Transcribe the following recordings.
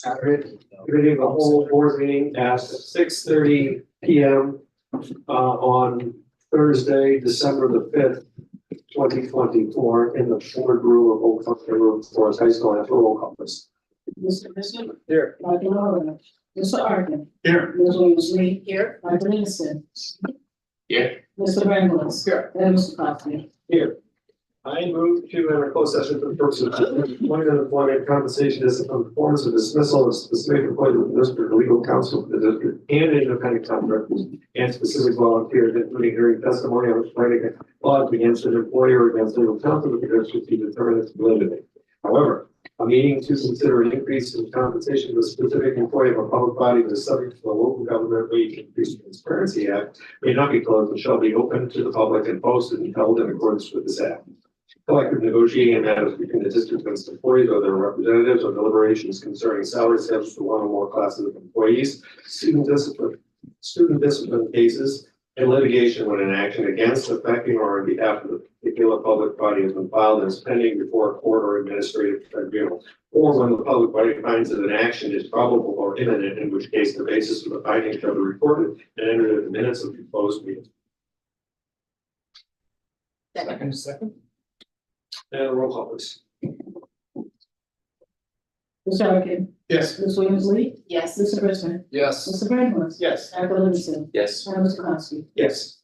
Committee of the whole board meeting at 6:30 p.m. On Thursday, December the 5th, 2024, in the boardroom of Old Country Road, Forest High School. After roll call, please. Mr. Bishop. Here. Michael Norwood. Mr. Arkin. Here. Ms. Williams-Lee. Here. Michael Innocent. Here. Mr. Randall. Here. And Mr. Coffey. Here. I move to enter a closed session for the purpose of employment, compensation, discipline, performance, or dismissal of specific employees of the district, legal counsel for the district, and independent contractors, and specific volunteers, including hearing testimony on writing laws against an employer or against legal counsel of the district to determine its validity. However, a meeting to consider an increase in compensation of a specific employee of a public body that is subject to the Local Government Wage Increase Transparency Act may not be closed and shall be open to the public and posted and held in accordance with this act. Collective negotiating matters between the district and its employees or their representatives, or deliberations concerning salary steps for one or more classes of employees, student discipline cases, and litigation when an action against, affecting, or on behalf of the particular public body has been filed and is pending before a court or administrative tribunal, or when the public body finds that an action is probable or imminent, in which case the basis of the finding shall be recorded and entered in the minutes of the closed meeting. Second. And roll call, please. Mr. Arkin. Yes. Ms. Williams-Lee. Yes. Mr. Bishop. Yes. Mr. Randall. Yes. Michael Innocent. Yes. And Mr. Coffey. Yes.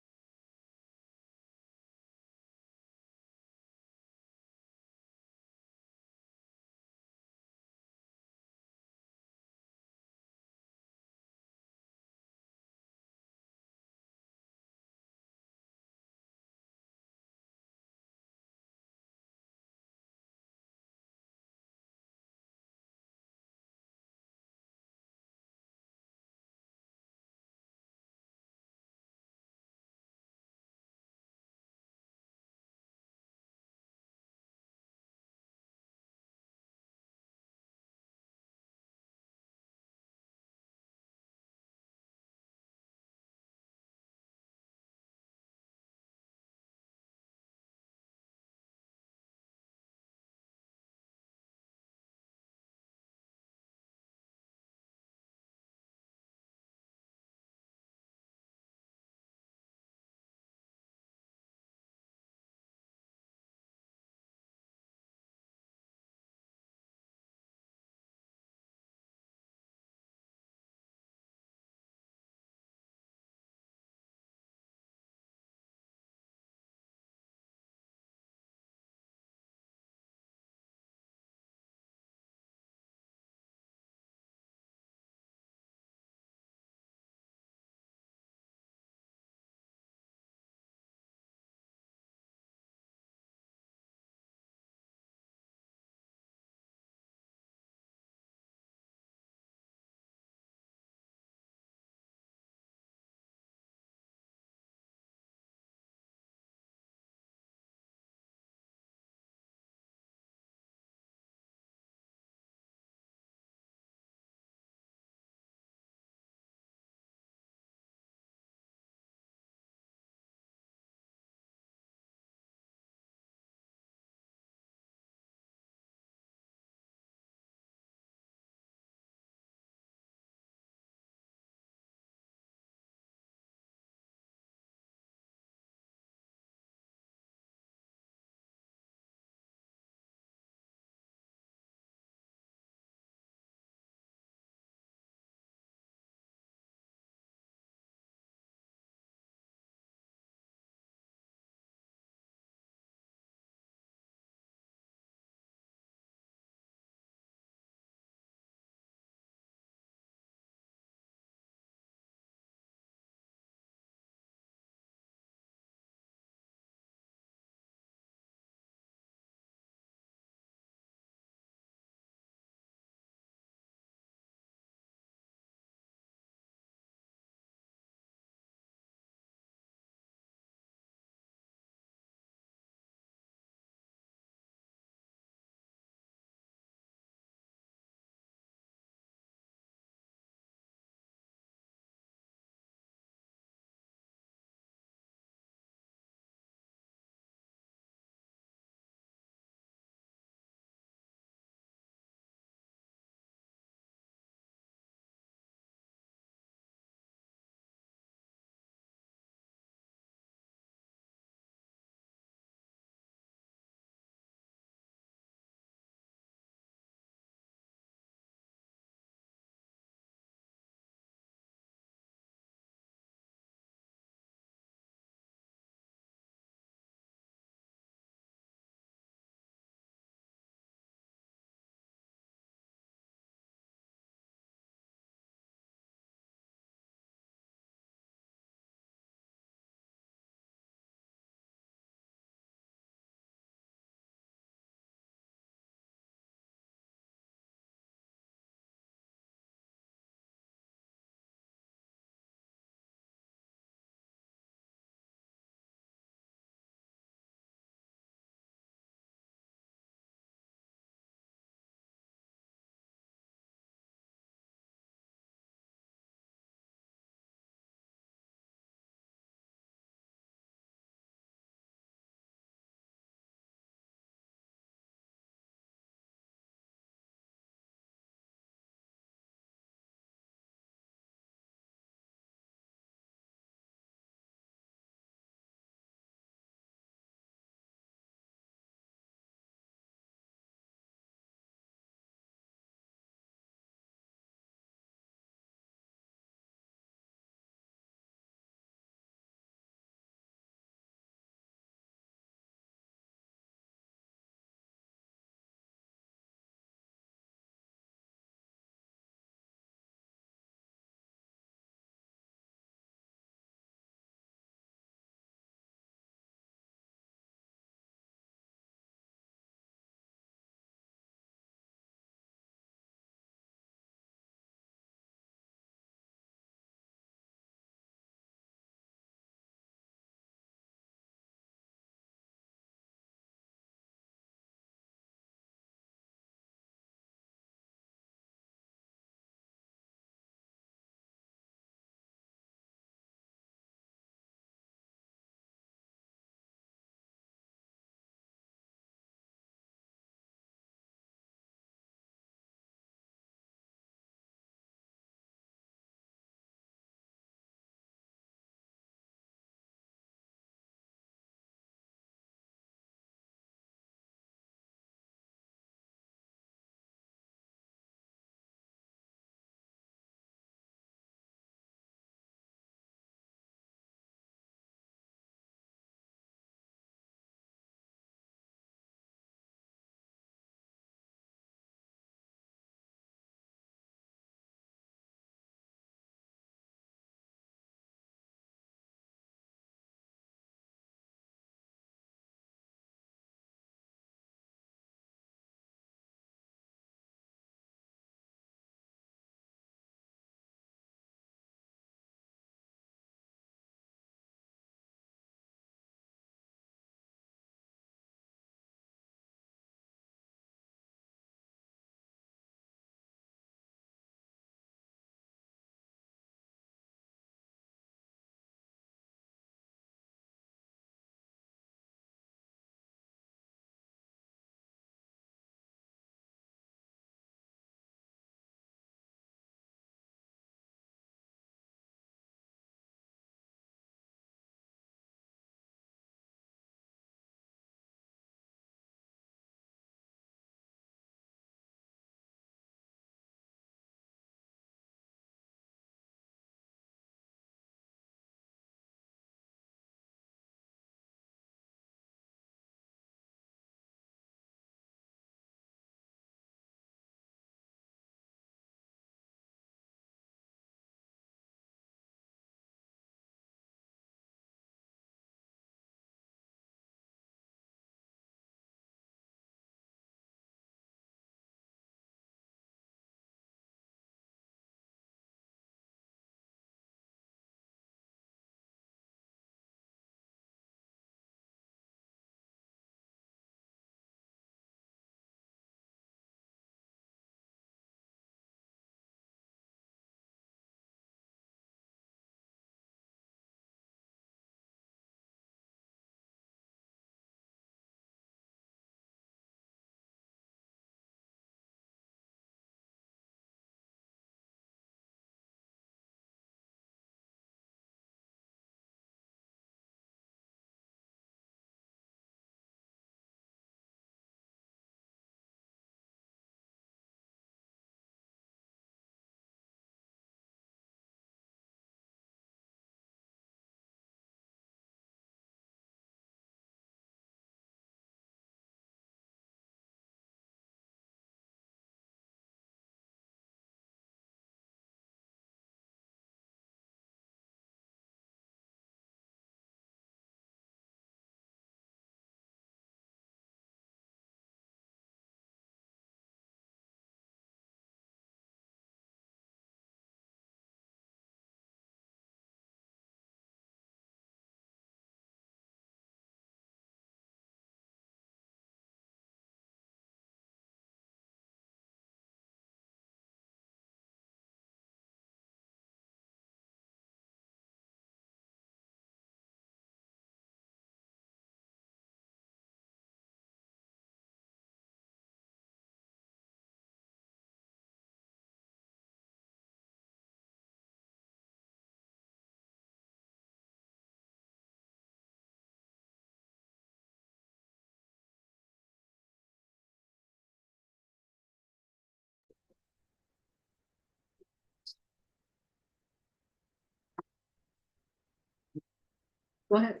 Go ahead.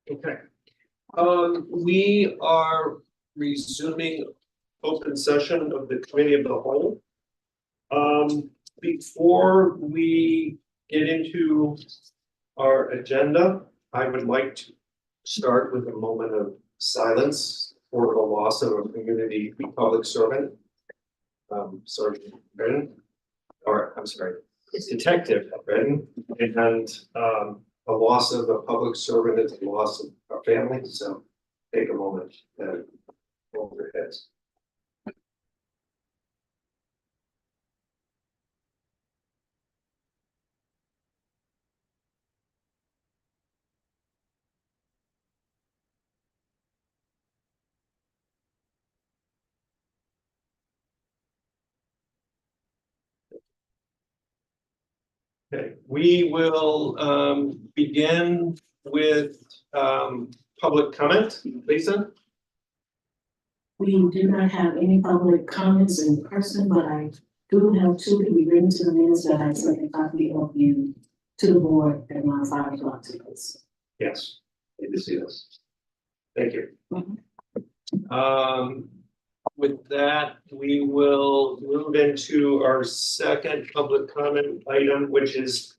Okay. We are resuming open session of the committee of the whole. Before we get into our agenda, I would like to start with a moment of silence for the loss of a community public servant. Sergeant Brennan, or I'm sorry, it's Detective Brennan, and a loss of a public servant is a loss of our family, so take a moment to hold your heads. Okay, we will begin with public comment. Lisa? We do not have any public comments in person, but I do have two to be written to the minutes that I sent a copy of you to the board at around 5 o'clock today. Yes, need to see this. Thank you. Mhm. With that, we will move into our second public comment item, which is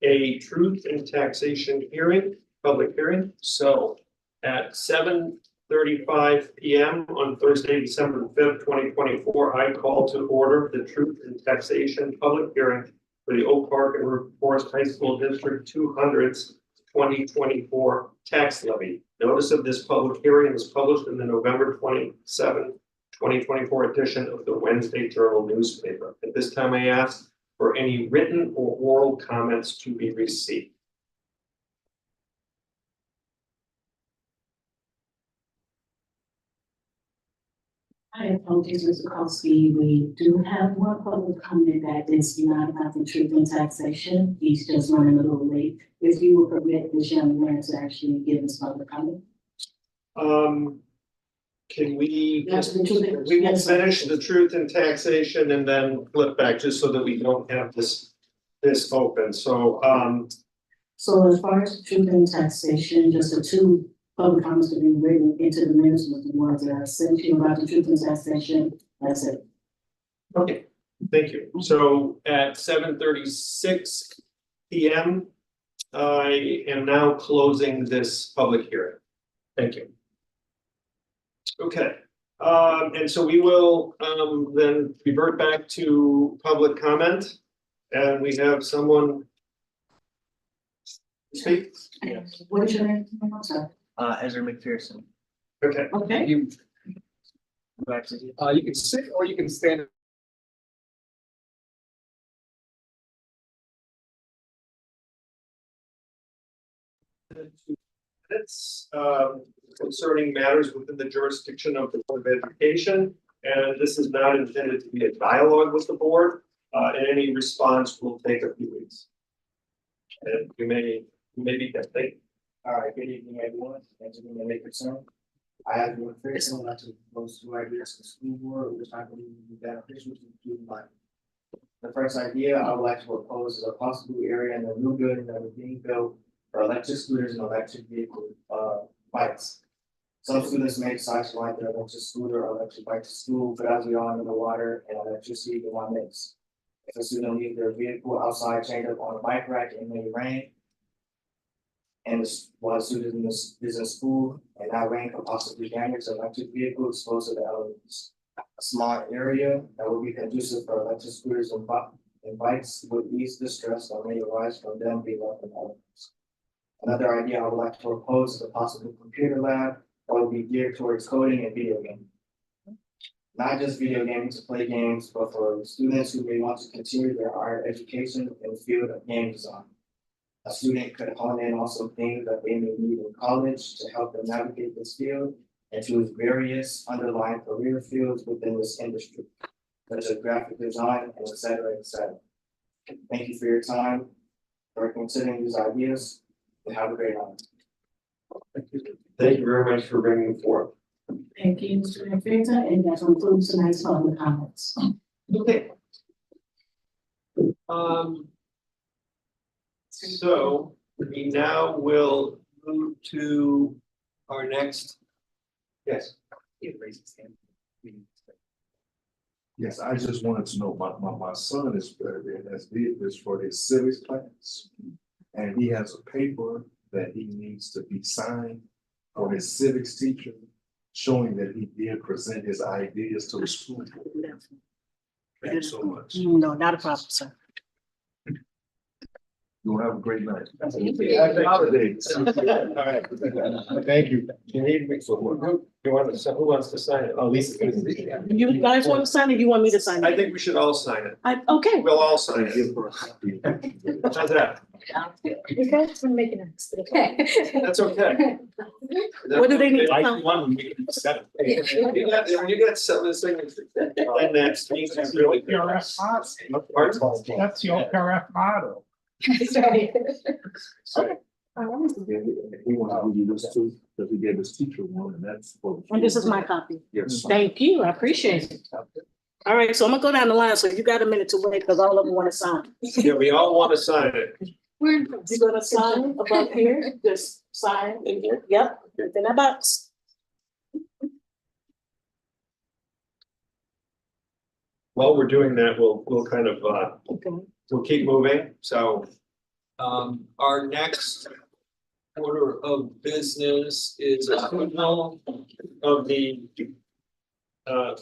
a truth and taxation hearing, public hearing. So at 7:35 p.m. on Thursday, December 5th, 2024, I call to order the truth and taxation public hearing for the Oak Park and River Forest High School District 200's 2024 tax levy. Notice of this public hearing was published in the November 27, 2024 edition of the Wednesday Journal newspaper. At this time, I ask for any written or oral comments to be received. I apologize, Mr. Kowski. We do have one public comment that is not about the truth and taxation. He's just running a little late. If you would permit this young man to actually give his public comment. Can we, That's the truth. we will finish the truth and taxation and then flip back just so that we don't have this open. So, So as far as the truth and taxation, just the two public comments to be written into the minutes with the ones that I sent you about the truth and taxation. That's it. okay, thank you. So at 7:36 p.m., I am now closing this public hearing. Thank you. Okay, and so we will then revert back to public comment, and we have someone speak. Yes. What is your name? I'm sorry. Ezra McPherson. Okay, Okay. You can sit or you can stand. it's concerning matters within the jurisdiction of the Board of Education, and this is not intended to be a dialogue with the board. And any response will take a few weeks. And you may be tempted. All right, good evening, everyone. Thanks for being my concern. I have been very similar to those two ideas to the school board, which I believe would be beneficial to the student body. The first idea I would like to propose is a possible area in the new building that is being built for electric scooters and electric vehicle bikes. Some students may decide to ride their electric scooter or electric bike to school, but as we all know, the water and electricity do not mix. If a student leaves their vehicle outside chained up on a bike rack, it may rain. And while the student is in school, and that rain could possibly damage the electric vehicle exposed to the elements. A small area that would be conducive for electric scooters and bikes would ease the stress that may arise from them being left in elements. Another idea I would like to propose is a possible computer lab that would be geared towards coding and video gaming. Not just video gaming to play games, but for students who may want to continue their higher education in the field of game design. A student could hone in on some things that they may need in college to help them navigate this field and choose various underlying career fields within this industry, such as graphic design and et cetera, et cetera. Thank you for your time for considering these ideas, and have a great night. Thank you very much for bringing it forth. Thank you, Mr. McPherson, and that concludes tonight's public comments. Okay. So we now will move to our next. Yes. Yes, I just wanted to know, my son has did this for his civics class. And he has a paper that he needs to be signed for his civics teacher, showing that he did present his ideas to the school board. Thank you so much. No, not a problem, sir. You'll have a great night. Happy holidays. All right. Thank you. You need me, so who wants to sign it? Oh, Lisa. You guys want to sign it? You want me to sign I it? think we should all sign it. Okay. We'll all sign it. Give her a copy. How's that? You guys can make it next. That's okay. What do they need? One, we can set it. You got some signatures. And that's really. That's your PRF motto. He wanted to do this too, because he gave his teacher one, and that's for. And this is my copy. Yes. Thank you. I appreciate it. All right, so I'm gonna go down the line. So you got a minute to wait because all of them want to sign. Yeah, we all want to sign it. You're gonna sign above here, just sign in here. Yep, in that box. While we're doing that, we'll kind of, Okay. we'll keep moving. So, our next order of business is approval of the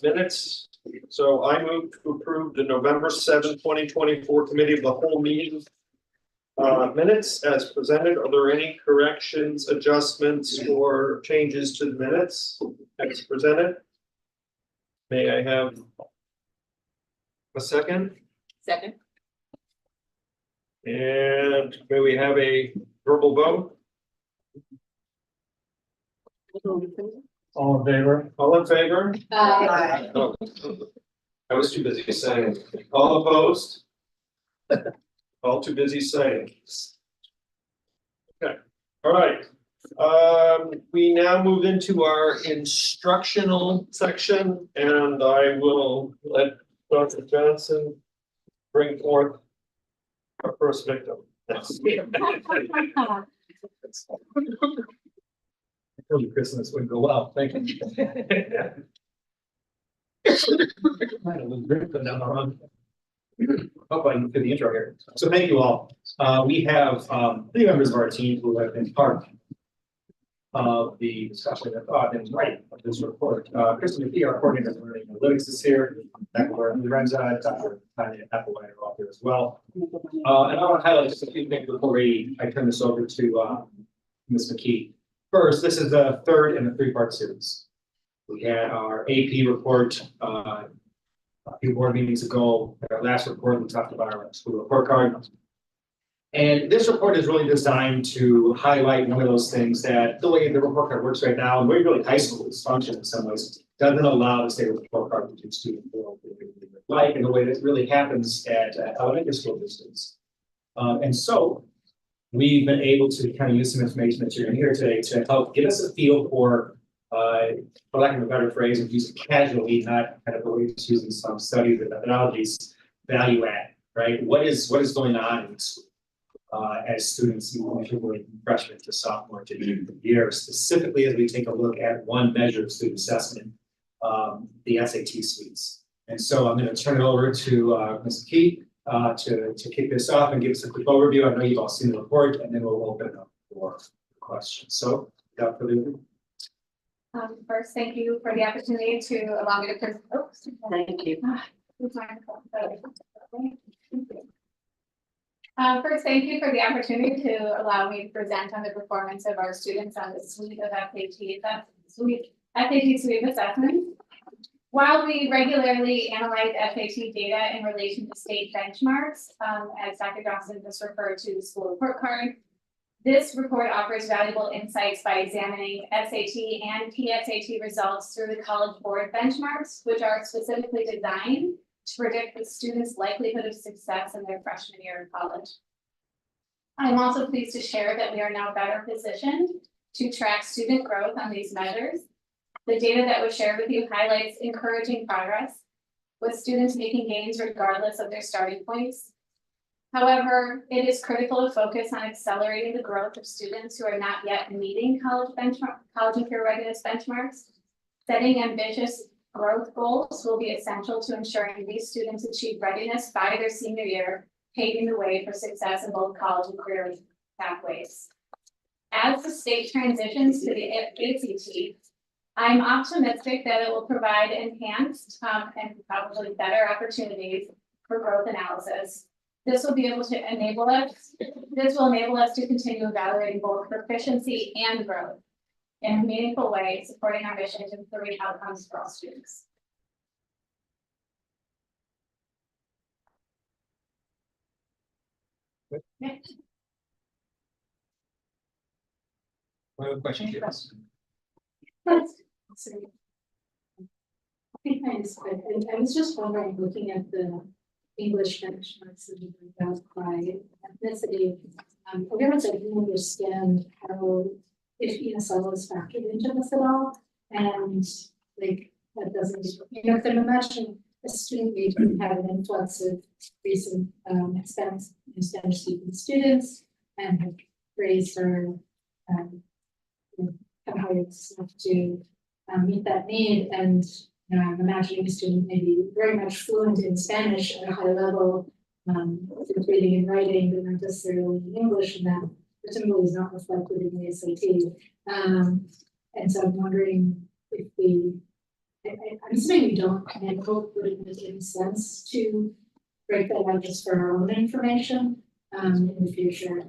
minutes. So I move to approve the November 7th, 2024 Committee of the Whole meeting minutes as presented. Are there any corrections, adjustments, or changes to the minutes as presented? May I have a second? Second. And may we have a verbal vote? All in favor? All in favor? Aye. Oh, I was too busy saying. All opposed? All too busy saying. Okay, all right. We now move into our instructional section, and I will let Dr. Johnson bring forth our first victim. I told you Christmas wouldn't go well, thank you. Hope I can fit the intro here. So thank you all. We have three members of our team who have been part of the discussion and writing of this report. Kristen McKee, our coordinator of learning analytics, is here. Dr. Lorenza, Dr. Tanya Applewhite are all here as well. And I want to highlight just a few things before I turn this over to Ms. McKee. First, this is the third in a three-part series. We had our AP report a few board meetings ago. Our last report, we talked about our school report card. And this report is really designed to highlight one of those things that the way the report card works right now, and the way really high schools function in some ways, doesn't allow the state report card to do student like in the way that really happens at elementary school distance. And so we've been able to kind of use some information that you're going to hear today to help give us a feel for lack of a better phrase, and use it casually, not kind of the way it's using some studies and methodologies, value add, right? What is going on in school as students move from freshman to sophomore to junior year, specifically as we take a look at one measure of student assessment, the SAT suites. And so I'm going to turn it over to Ms. Key to kick this off and give us a quick overview. I know you've all seen the report, and then we'll open it up for questions. So without further ado. First, thank you for the opportunity to allow me to present. Thank you. First, thank you for the opportunity to allow me to present on the performance of our students on the suite of SAT suite of assessments. While we regularly analyze SAT data in relation to state benchmarks, as Dr. Johnson just referred to the school report card, this report offers valuable insights by examining SAT and PSAT results through the College Board benchmarks, which are specifically designed to predict the students' likelihood of success in their freshman year in college. I'm also pleased to share that we are now better positioned to track student growth on these measures. The data that was shared with you highlights encouraging progress, with students making gains regardless of their starting points. However, it is critical to focus on accelerating the growth of students who are not yet meeting college and career readiness benchmarks. Setting ambitious growth goals will be essential to ensuring these students achieve readiness by their senior year, paving the way for success in both college and career pathways. As the state transitions to the ACT, I'm optimistic that it will provide enhanced and probably better opportunities for growth analysis. This will enable us to continue evaluating both proficiency and growth in a meaningful way, supporting our mission to improve outcomes for all students. What other questions? Yes. I think mine is quick. I was just wondering, looking at the English benchmarks that you bring out by ethnicity, I guess I didn't understand how, if ESL is factored into this at all, and like, that doesn't, if I'm imagining a student may have an influx of recent expense in Spanish speaking students and have raised our have hired staff to meet that need, and I'm imagining a student maybe very much fluent in Spanish at a high level, with reading and writing, but not necessarily in English, and that presumably is not reflected in the SAT. And so I'm wondering if I'm assuming we don't, and hope would it make any sense to break that out just for our own information in the future.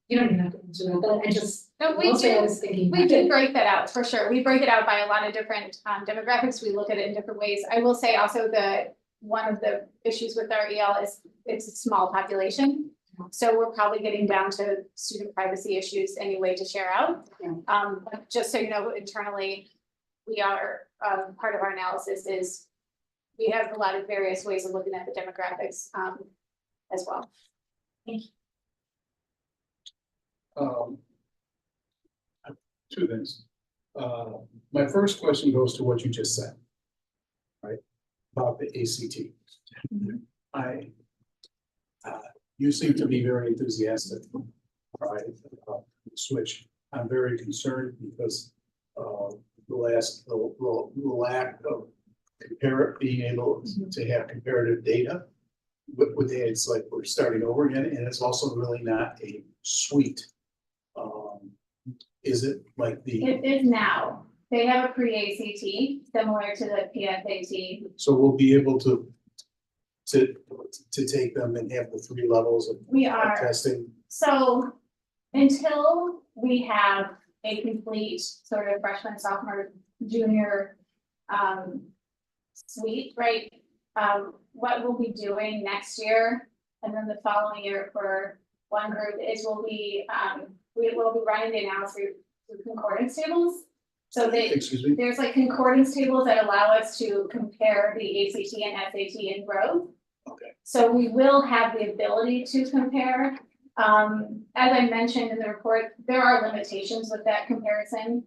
You don't even have to answer that, but I just, No, we mostly do. I was thinking. We do break that out for sure. We break it out by a lot of different demographics. We look at it in different ways. I will say also that one of the issues with our EL is it's a small population. So we're probably getting down to student privacy issues anyway to share out. But just so you know, internally, we are, part of our analysis is we have a lot of various ways of looking at the demographics as well. Thank you. Two things. My first question goes to what you just said, right, about the ACT. You seem to be very enthusiastic, right, about the switch. I'm very concerned because the lack of being able to have comparative data. With the, it's like we're starting over again, and it's also really not a suite. Is it like the? It is now. They have a pre-ACT similar to the PSAT. So we'll be able to take them and have the 3 levels of testing. So until we have a complete sort of freshman, sophomore, junior suite, right? What we'll be doing next year and then the following year for one group is we will be running the analysis through concordance tables. So there's like concordance tables that allow us to compare the ACT and SAT in growth. Okay. So we will have the ability to compare. As I mentioned in the report, there are limitations with that comparison.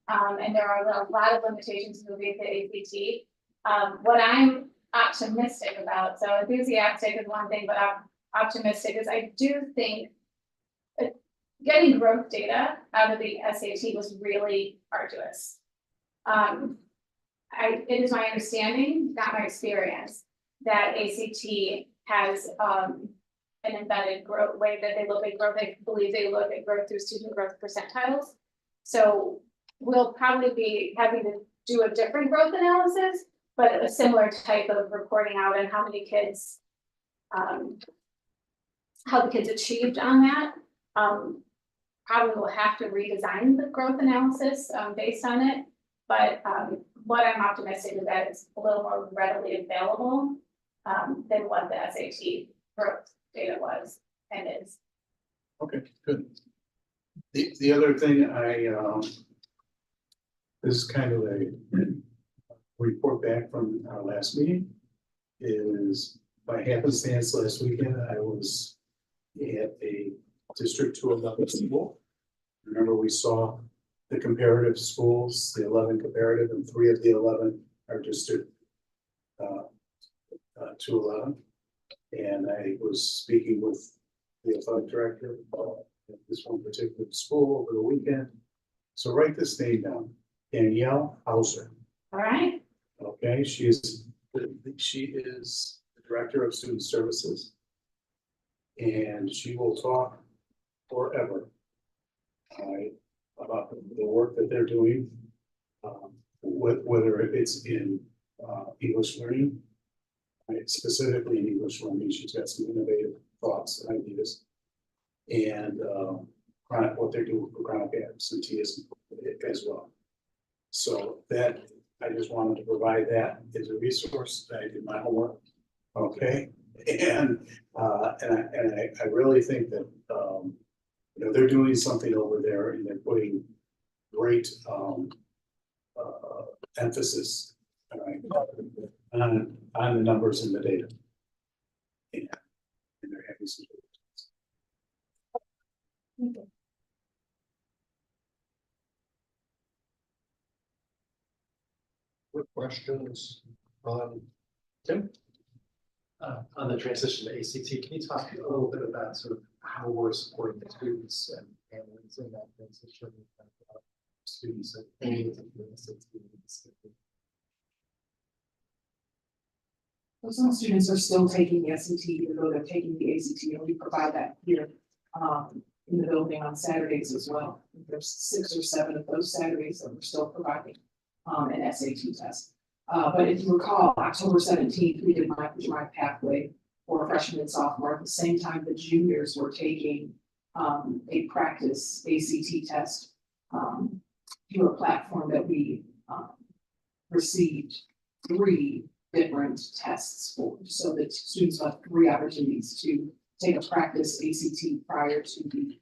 And there are a lot of limitations moving to ACT. What I'm optimistic about, so enthusiastic is one thing, but I'm optimistic is I do think getting growth data out of the SAT was really arduous. It is my understanding, not my experience, that ACT has an embedded growth way that they look at growth. I believe they look at growth through student growth percentiles. So we'll probably be having to do a different growth analysis, but a similar type of reporting out on how many kids, how the kids achieved on that. Probably will have to redesign the growth analysis based on it, but what I'm optimistic is that it's a little more readily available than what the SAT growth data was and is. Okay, good. The other thing this is kind of a report back from our last meeting is by happenstance last weekend, I was at a District 211 school. Remember, we saw the comparative schools, the 11 comparative, and 3 of the 11 are District 211. And I was speaking with the athletic director at this one particular school over the weekend. So write this name down, Danielle Hauser. All right, Okay, she is the director of student services. And she will talk forever. Right, about the work that they're doing. Whether it's in English learning. Right, specifically in English learning, she's got some innovative thoughts and ideas. And what they're doing for chronic absenteeism as well. So that, I just wanted to provide that as a resource. I did my homework. Okay, and I really think that, you know, they're doing something over there and they're putting great, emphasis, right, on the numbers and the data. And they're having some. Quick questions on Tim? On the transition to ACT, can you talk a little bit about sort of how we're supporting the students and families in that transition? Students at any particular institution? So some students are still taking the SAT, even though they're taking the ACT, and we provide that here in the building on Saturdays as well. There's 6 or 7 of those Saturdays that we're still providing an SAT test. But if you recall, October 17th, we did my pathway for freshmen and sophomore. At the same time, the juniors were taking a practice ACT test through a platform that we received 3 different tests for. So the students have 3 opportunities to take a practice ACT prior to the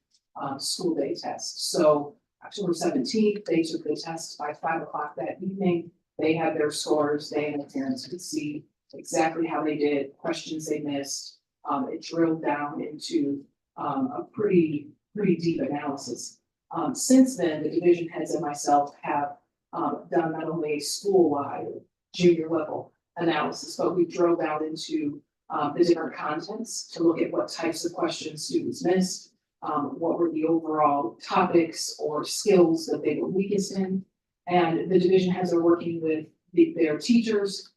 school day test. So October 17th, they took the test by 5 o'clock that evening. They had their scores, they and the parents could see exactly how they did, questions they missed. It drilled down into a pretty deep analysis. Since then, the division heads and myself have done not only a school-wide junior level analysis, but we drilled down into the different contents to look at what types of questions students missed, what were the overall topics or skills that they were weakest in. And the division heads are working with their teachers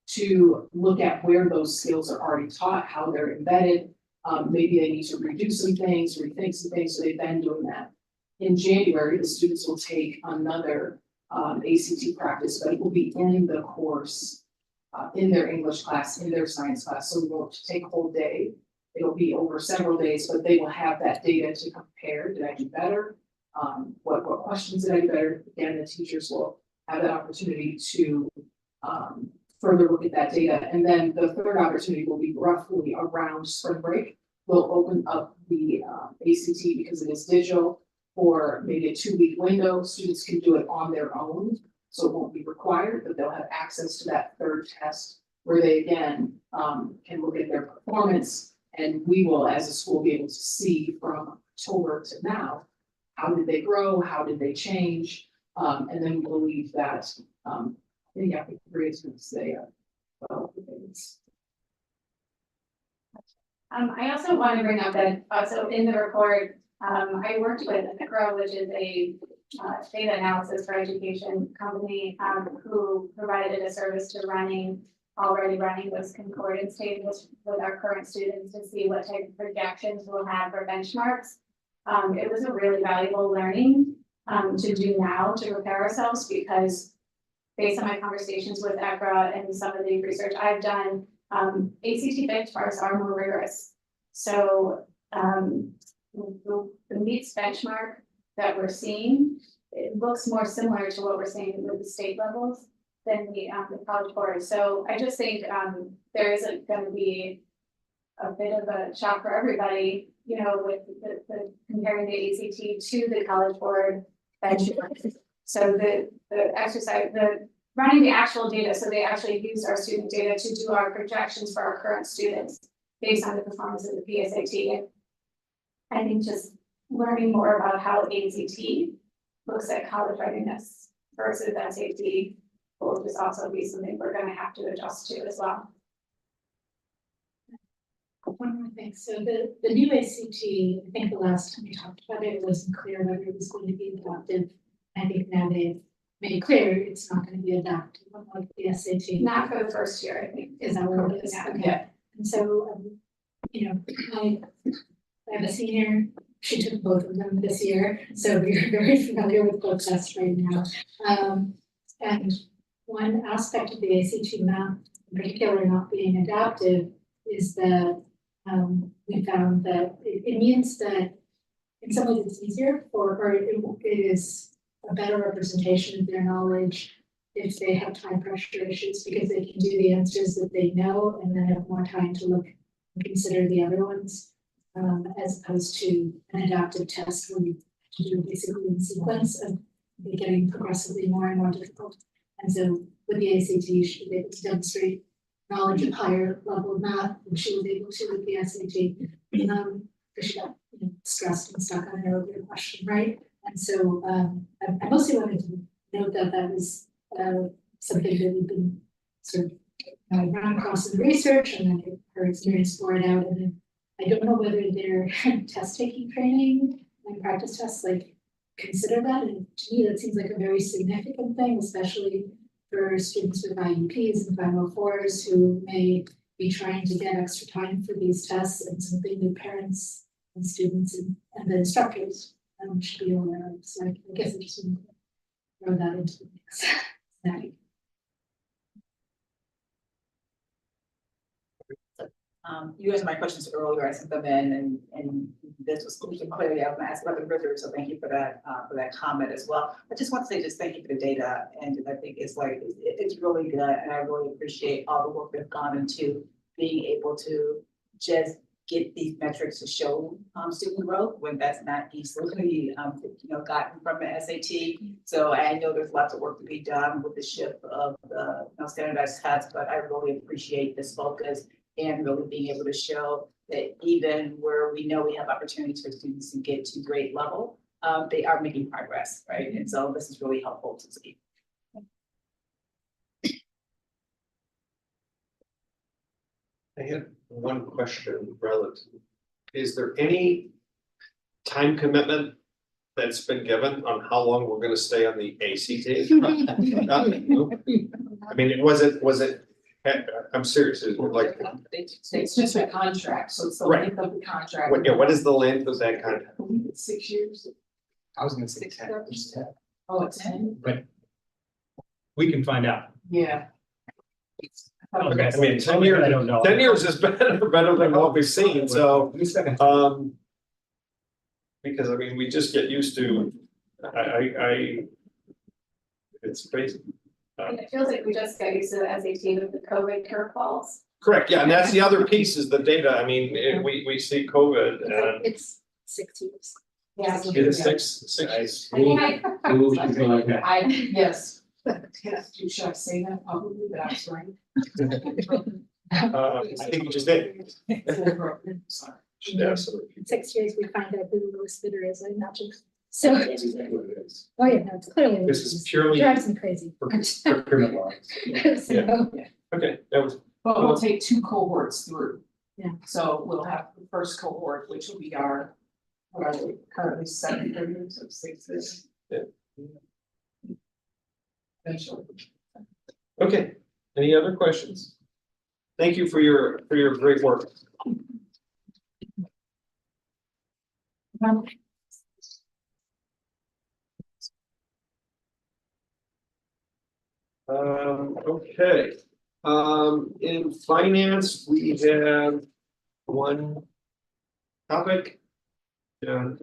to look at where those skills are already taught, how they're embedded. Maybe they need to redo some things, rethink some things, so they've been doing that. In January, the students will take another ACT practice, but it will be in the course, in their English class, in their science class, so we won't take a whole day. It'll be over several days, but they will have that data to compare. Did I do better? What questions did I do better? Again, the teachers will have that opportunity to further look at that data. And then the third opportunity will be roughly around spring break. We'll open up the ACT because it is digital for maybe a 2-week window. Students can do it on their own, so it won't be required, but they'll have access to that third test where they again can look at their performance. And we will, as a school, be able to see from October to now, how did they grow? How did they change? And then we believe that, I think grades would say, well, things. I also want to bring up that also in the report, I worked with NECRO, which is a data analysis for education company, who provided a service to already running those concordance tables with our current students to see what type of projections we'll have for benchmarks. It was a really valuable learning to do now to prepare ourselves, because based on my conversations with ECRA and some of the research I've done, ACT benchmarks are more rigorous. So the MEETS benchmark that we're seeing, it looks more similar to what we're seeing with the state levels than the college board. So I just think there isn't going to be a bit of a shock for everybody, you know, with the comparing the ACT to the college board benchmark. So the exercise, running the actual data, so they actually use our student data to do our projections for our current students based on the performance of the PSAT. I think just learning more about how ACT looks at college readiness versus SAT will just also be something we're going to have to adjust to as well. One more thing, so the new ACT, I think the last time we talked about it, it wasn't clear whether it was going to be adopted. I think now they've made it clear it's not going to be adopted, like the SAT. Not for the first year, I think. Is that what it is? Yeah. Okay. And so, you know, I have a senior, she took both of them this year, so we're very familiar with both tests right now. And one aspect of the ACT math, in particular not being adaptive, is that we found that it means that in some ways it's easier or it is a better representation of their knowledge if they have time pressure issues because they can do the answers that they know and then have more time to look and consider the other ones, as opposed to an adaptive test where you have to do basically in sequence of it getting progressively more and more difficult. And so with the ACT, you should be able to demonstrate knowledge of higher level of math than she was able to with the SAT. Because she got stressed and stuck on her earlier question, right? And so I mostly wanted to note that that was something that we've been sort of run across in the research and then her experience bore it out. And then I don't know whether their test taking training and practice tests like consider that. And to me, that seems like a very significant thing, especially for students with IEPs and 504s who may be trying to get extra time for these tests and something that parents and students and the instructors should be aware of. So I guess I just want to throw that into the mix. You answered my questions earlier, I sent them in and this was speaking clearly. I was gonna ask about the rigor, so thank you for that comment as well. I just want to say just thank you for the data, and I think it's like, it's really good, and I really appreciate all the work that's gone into being able to just get these metrics to show student growth when that's not easily gotten from the SAT. So I know there's lots of work to be done with the shift of the standardized tests, but I really appreciate this focus and really being able to show that even where we know we have opportunities for students to get to grade level, they are making progress, right? And so this is really helpful to see. I have one question relative. Is there any time commitment that's been given on how long we're gonna stay on the ACT? I mean, was it, I'm serious, is it like, It's just a contract, so it's the Right. length of the contract. what is the length of that contract? I believe it's 6 years. I was gonna say 10. Oh, it's 10? But we can find out. Yeah. Okay, I mean, 10 years, I don't know. 10 years is better than what we've seen, so, because I mean, we just get used to, it's crazy. And it feels like we just got used to the SAT with the COVID curveballs. Correct, yeah, and that's the other piece is the data, I mean, we see COVID and It's 6 years. Yeah. it is six. I mean, Yes. Should I say that publicly, that I was right? I think you just did. Sorry. Absolutely. In 6 years, we find out who the lowest bidder is, I imagine. So, oh yeah, no, it's clearly. This is purely Drives me crazy. procurement law. So, Okay, that was, But we'll take 2 cohorts through. Yeah. So we'll have the first cohort, which will be our, what are we currently 7 years of 6 years. Yeah. Eventually. okay, any other questions? Thank you for your great work. Okay, in finance, we have one topic. And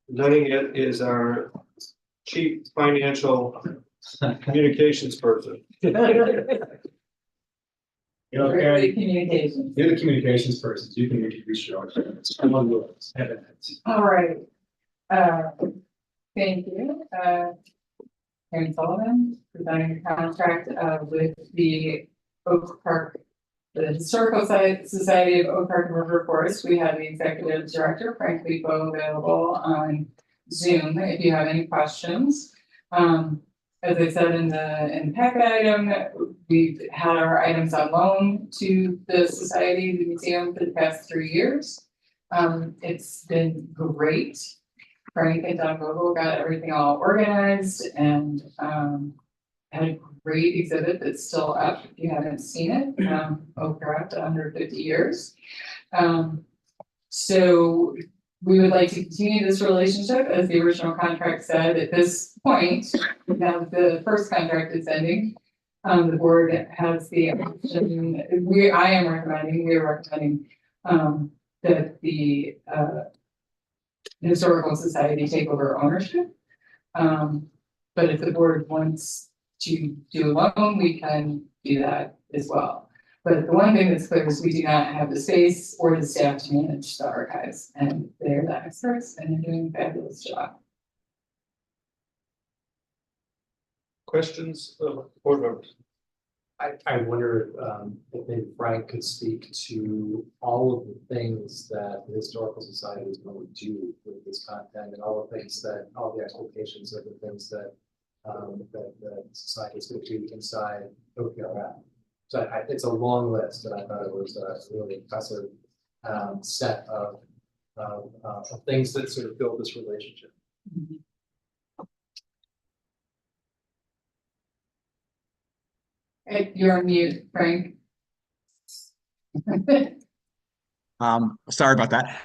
running it is our chief financial communications person. You know, Karen, Communication. you're the communications person, you can introduce your own. Someone will have it. All right. Thank you. Karen Sullivan, presenting the contract with the Oak Park, the Historical Society of Oak Park and River Forest. We have the executive director, Frank Lipo, available on Zoom if you have any questions. as I said in the packet item, we've had our items on loan to the Society, the museum for the past 3 years. It's been great. Frank and Don Vogel got everything all organized and, had a great exhibit that's still up if you haven't seen it, Oakcraft 150 years. So we would like to continue this relationship, as the original contract said. At this point, now that the first contract is ending, the board has the option, we are recommending, that the, Historical Society take over ownership. But if the board wants to do a loan, we can do that as well. But the one thing that's clear is we do not have the space or the staff to manage the archives, and they're the experts and they're doing a fabulous job. Questions of board members? I wonder if maybe Frank could speak to all of the things that the Historical Society is going to do with this content and all the expectations of the things that that the society is going to do inside OPRF. So it's a long list, but I thought it was a really impressive set of things that sort of build this relationship. You're on mute, Frank. Sorry about that.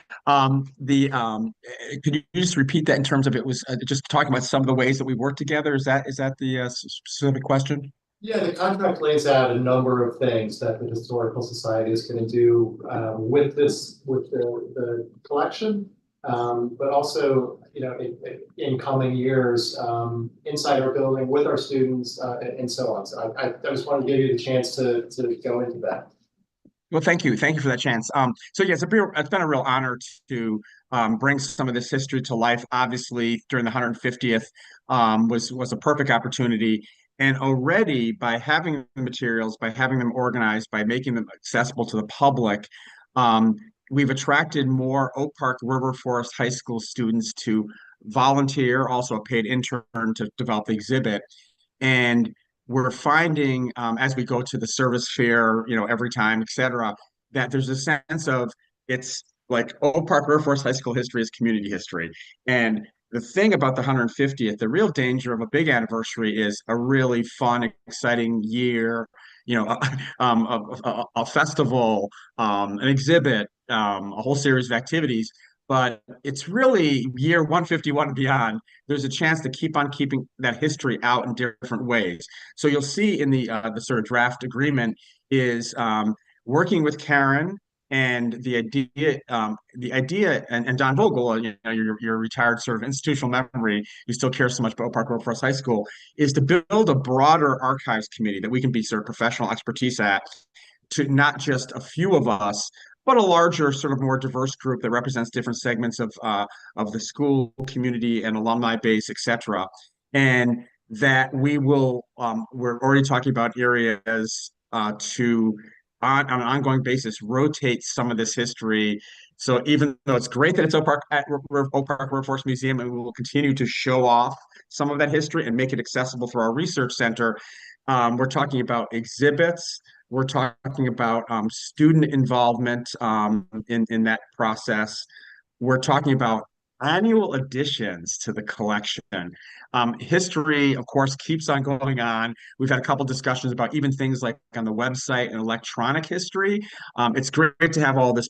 Could you just repeat that in terms of it was just talking about some of the ways that we work together? Is that the specific question? Yeah, the contract lays out a number of things that the Historical Society is going to do with the collection, but also, you know, in coming years inside our building with our students and so on. So I just wanted to give you the chance to go into that. Well, thank you for that chance. So yeah, it's been a real honor to bring some of this history to life. Obviously, during the 150th was a perfect opportunity. And already by having the materials, by having them organized, by making them accessible to the public, we've attracted more Oak Park River Forest High School students to volunteer, also a paid intern to develop the exhibit. And we're finding as we go to the service fair, you know, every time, et cetera, that there's a sense of it's like Oak Park River Forest High School history is community history. And the thing about the 150th, the real danger of a big anniversary is a really fun, exciting year, you know, a festival, an exhibit, a whole series of activities. But it's really year 151 and beyond. There's a chance to keep on keeping that history out in different ways. So you'll see in the sort of draft agreement is working with Karen. And the idea, and Don Vogel, you know, your retired sort of institutional memory, you still care so much about Oak Park River Forest High School, is to build a broader archives committee that we can be sort of professional expertise at, to not just a few of us, but a larger, sort of more diverse group that represents different segments of the school community and alumni base, et cetera. And that we will, we're already talking about areas to on an ongoing basis rotate some of this history. So even though it's great that it's Oak Park River Forest Museum, and we will continue to show off some of that history and make it accessible through our research center, we're talking about exhibits. We're talking about student involvement in that process. We're talking about annual additions to the collection. History, of course, keeps on going on. We've had a couple discussions about even things like on the website and electronic history. It's great to have all these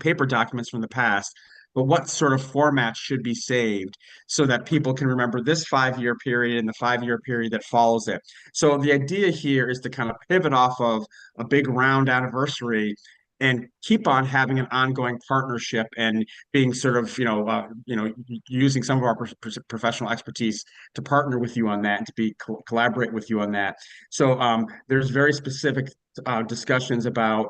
paper documents from the past, but what sort of format should be saved so that people can remember this 5-year period and the 5-year period that follows it. So the idea here is to kind of pivot off of a big round anniversary and keep on having an ongoing partnership and being sort of, using some of our professional expertise to partner with you on that and to be collaborate with you on that. So there's very specific discussions about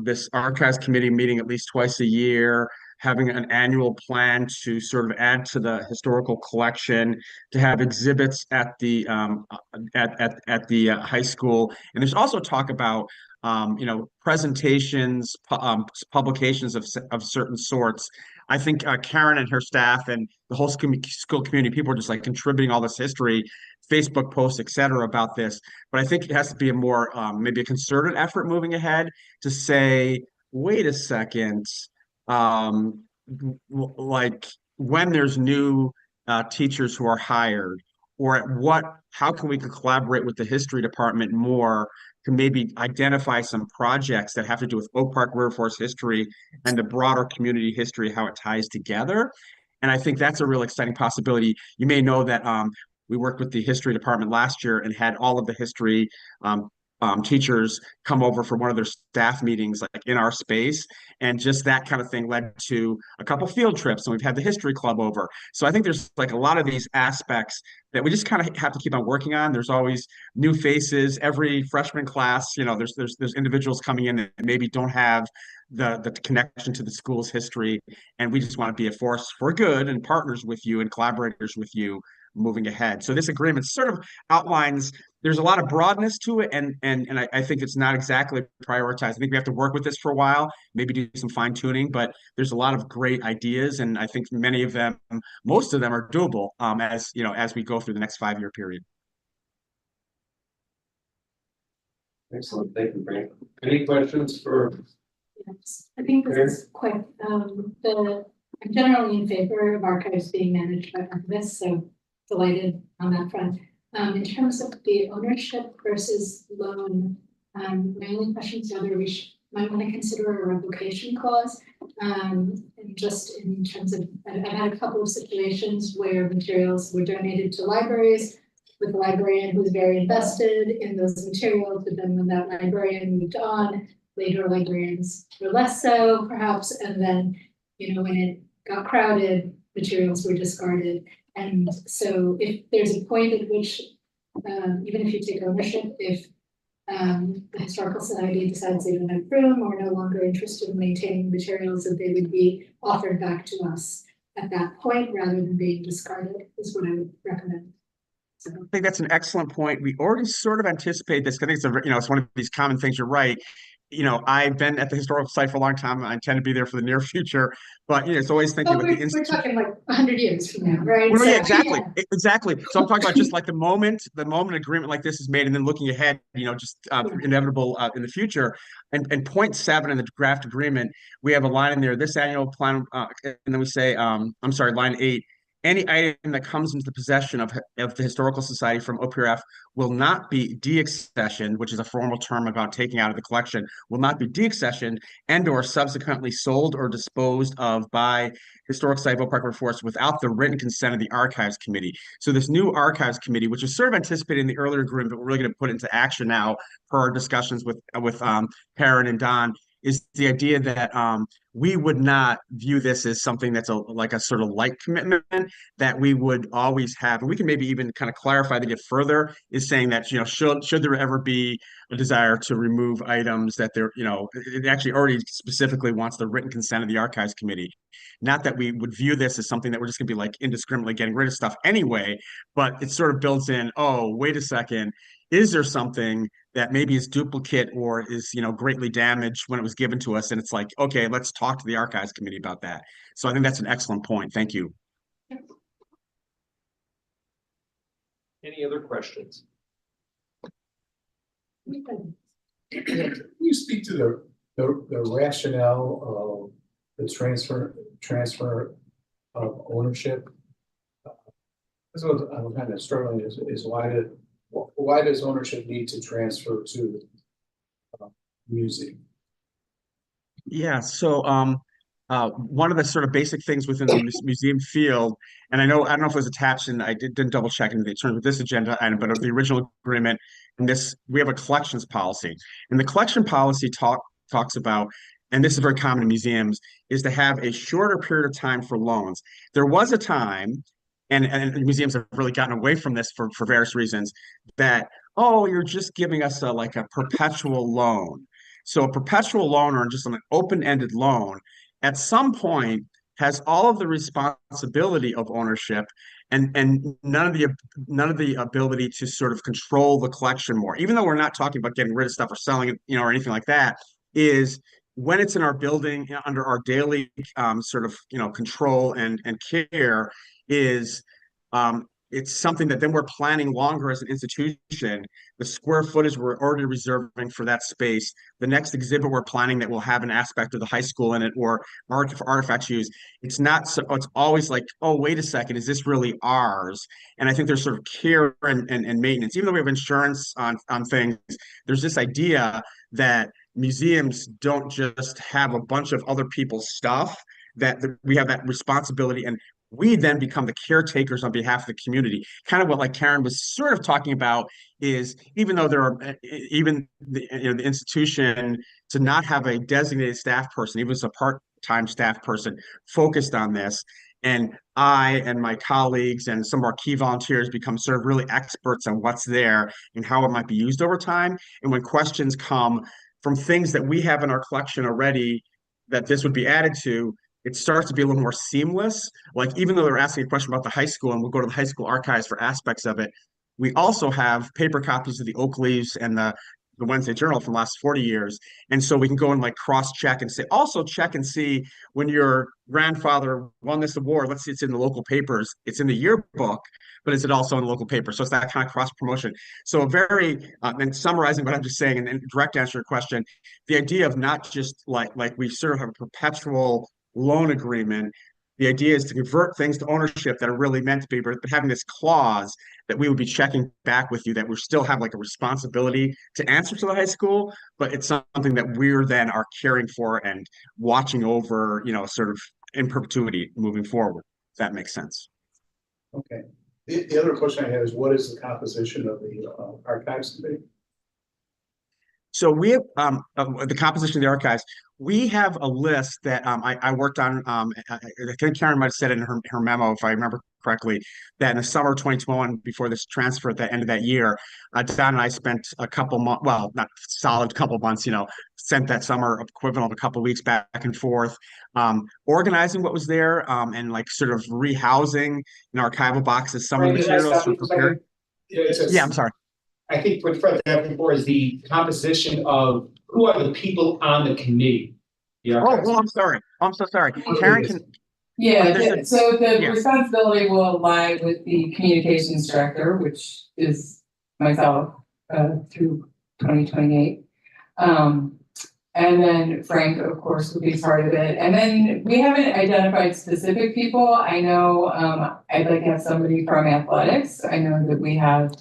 this archives committee meeting at least twice a year, having an annual plan to sort of add to the historical collection, to have exhibits at the high school, and there's also talk about presentations, publications of certain sorts I think Karen and her staff and the whole school community, people are just like contributing all this history, Facebook posts, et cetera, about this. But I think it has to be a more maybe a concerted effort moving ahead to say, wait a second, um, like when there's new teachers who are hired, or at what, how can we collaborate with the history department more to maybe identify some projects that have to do with Oak Park River Forest history and the broader community history, how it ties together. And I think that's a real exciting possibility. You may know that we worked with the history department last year and had all of the history um, teachers come over for one of their staff meetings, like in our space. And just that kind of thing led to a couple field trips. And we've had the history club over. So I think there's like a lot of these aspects that we just kind of have to keep on working on. There's always new faces. Every freshman class, you know, there's individuals coming in that maybe don't have the connection to the school's history. And we just want to be a force for good and partners with you and collaborators with you moving ahead. So this agreement sort of outlines there's a lot of broadness to it, and I think it's not exactly prioritized. I think we have to work with this for a while, maybe do some fine tuning, but there's a lot of great ideas, and I think many of them, most of them, are doable as you know as we go through the next 5 year period. Excellent, thank you, Frank. Any questions for? Yes, I think this is quite, I'm generally in favor of archives being managed by archivists, so delighted on that front. In terms of the ownership versus loan, my only question is whether we might want to consider a revocation clause. And just in terms of, I've had a couple of situations where materials were donated to libraries with a librarian who was very invested in those materials, but then when that librarian moved on, later librarians were less so, perhaps, and then, you know, when it got crowded, materials were discarded. And so if there's a point at which, even if you take ownership, if the Historical Society decides they don't have room or no longer interested in maintaining materials, that they would be offered back to us at that point rather than being discarded, is what I would recommend. So. I think that's an excellent point. We already sort of anticipate this. I think it's it's one of these common things. You're right. You know, I've been at the historical site for a long time. I intend to be there for the near future, but you know, it's always thinking about the we're talking like 100 years from now, right? Well, so, yeah, exactly, exactly. So I'm talking about just like the moment agreement like this is made, and then looking ahead, you know, just inevitable in the future. And point 7 in the draft agreement, we have a line in there. This annual plan, and then we say, I'm sorry, line 8. Any item that comes into the possession of the Historical Society from OPRF will not be deaccessioned, which is a formal term about taking out of the collection, will not be deaccessioned and or subsequently sold or disposed of by Historic Site of Oak Park River Forest without the written consent of the Archives Committee. So this new Archives Committee, which is sort of anticipated in the earlier agreement, but we're really going to put into action now per our discussions with Karen and Don, is the idea that we would not view this as something that's like a sort of light commitment that we would always have, and we can maybe even kind of clarify that further, is saying that, you know, should there ever be a desire to remove items that they're, you know, it actually already specifically wants the written consent of the Archives Committee. Not that we would view this as something that we're just going to be like indiscriminately getting rid of stuff anyway, but it sort of builds in, oh, wait a second, is there something that maybe is duplicate or is, you know, greatly damaged when it was given to us? And it's like, okay, let's talk to the Archives Committee about that. So I think that's an excellent point. Thank you. Any other questions? Can you speak to the rationale of the transfer of ownership? This is what I'm kind of struggling is why does ownership need to transfer to the museum? Yeah, so one of the sort of basic things within the museum field, and I don't know if it was attached, and I didn't double check in the terms of this agenda item, but of the original agreement, and this, we have a collections policy, and the collection policy talks about, and this is very common in museums, is to have a shorter period of time for loans. There was a time, and museums have really gotten away from this for various reasons, that, oh, you're just giving us like a perpetual loan. So a perpetual loan or just an open-ended loan at some point has all of the responsibility of ownership and none of the ability to sort of control the collection more. Even though we're not talking about getting rid of stuff or selling it, you know, or anything like that, is when it's in our building under our daily sort of control and care is it's something that then we're planning longer as an institution. The square footage we're already reserving for that space. The next exhibit we're planning that will have an aspect of the high school in it or artifacts used. It's not so. It's always like, oh, wait a second, is this really ours? And I think there's sort of care and maintenance. Even though we have insurance on things, there's this idea that museums don't just have a bunch of other people's stuff, that we have that responsibility, and we then become the caretakers on behalf of the community. Kind of what like Karen was sort of talking about is, even though there are even the institution to not have a designated staff person, even as a part-time staff person focused on this, and I and my colleagues and some of our key volunteers become sort of really experts on what's there and how it might be used over time. And when questions come from things that we have in our collection already that this would be added to, it starts to be a little more seamless. Like, even though they're asking a question about the high school and we'll go to the high school archives for aspects of it, we also have paper copies of the Oak Leaves and the Wednesday Journal from the last 40 years. And so we can go and like cross check and say, also check and see when your grandfather won this award. Let's see, it's in the local papers, it's in the yearbook, but is it also in the local paper? So it's that kind of cross promotion. So a very, and summarizing what I'm just saying and direct answer your question, the idea of not just like we sort of have a perpetual loan agreement. The idea is to convert things to ownership that are really meant to be, but having this clause that we would be checking back with you that we still have like a responsibility to answer to the high school, but it's something that we're then are caring for and watching over, sort of in perpetuity moving forward. If that makes sense. Okay. The other question I have is, what is the composition of the archives committee? So we have the composition of the archives. We have a list that I worked on. I think Karen might have said it in her memo, if I remember correctly, that in the summer of 2021, before this transfer at the end of that year, Don and I spent a couple months, well, not solid couple months, spent that summer equivalent of a couple weeks back and forth, organizing what was there, and like sort of rehousing in archival boxes some of the materials for preparing. Yeah, I'm sorry. I think what Fred's asking for is the composition of who are the people on the committee. Oh, I'm sorry. I'm so sorry. Karen can. Yeah, so the responsibility will lie with the communications director, which is myself, through 2028. And then Frank, of course, will be part of it. And then we haven't identified specific people. I know I'd like to have somebody from athletics. I know that we have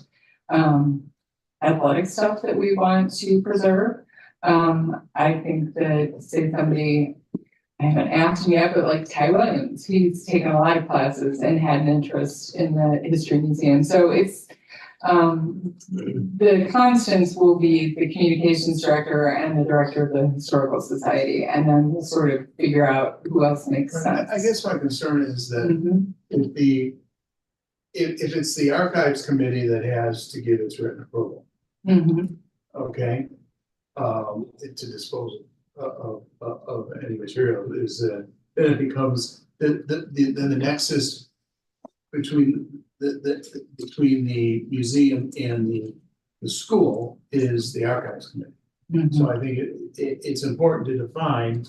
athletic stuff that we want to preserve. I think that, say somebody, I haven't asked him yet, but like Ty Williams, he's taken a lot of classes and had an interest in the history museum. So it's, the constants will be the communications director and the director of the historical society, and then we'll sort of figure out who else makes sense. I guess my concern is that if it's the archives committee that has to give its written approval, okay, to dispose of any material, is then it becomes then the nexus between the museum and the school is the archives committee. So I think it's important to define,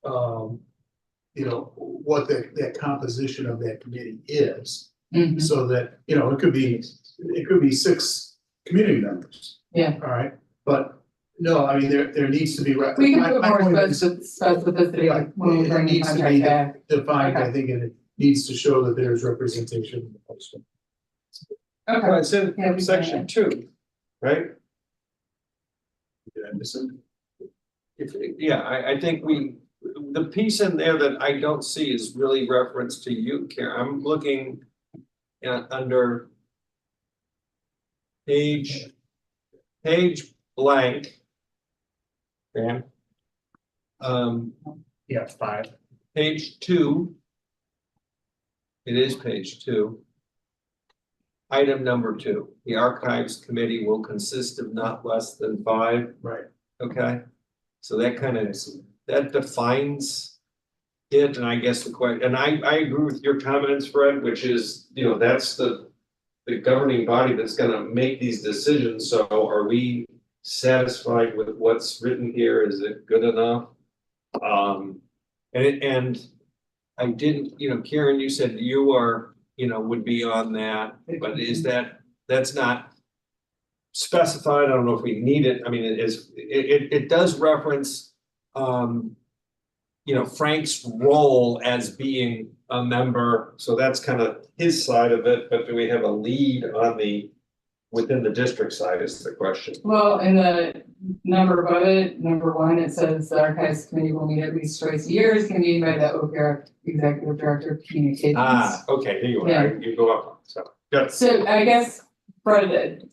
what that composition of that committee is, so that it could be 6 community members. Yeah. All right, but no, I mean there needs to be. We can put more specificity when we bring the contract back. Defined, I think, and it needs to show that there's representation in the posting. Okay. Well, it's in section 2, right? Did I miss it? I think the piece in there that I don't see is really reference to you, Karen. I'm looking under page blank. Dan. 5. Page 2. It is page 2. Item number 2, the archives committee will consist of not less than 5. Right. Okay. So that kind of, that defines it. And I guess the question, and I agree with your comments, Fred, which is, that's the governing body that's going to make these decisions. So are we satisfied with what's written here? Is it good enough? And I didn't, Karen, you said you are, would be on that, but that's not specified. I don't know if we need it. I mean, it does reference, Frank's role as being a member. So that's kind of his side of it, but do we have a lead on within the district side is the question. Well, in the number above it, number 1, it says the archives committee will meet at least twice a year, is convened by the OPR executive director of communications. Okay, here you are. Yeah. You go up, so, good. So I guess, Fred,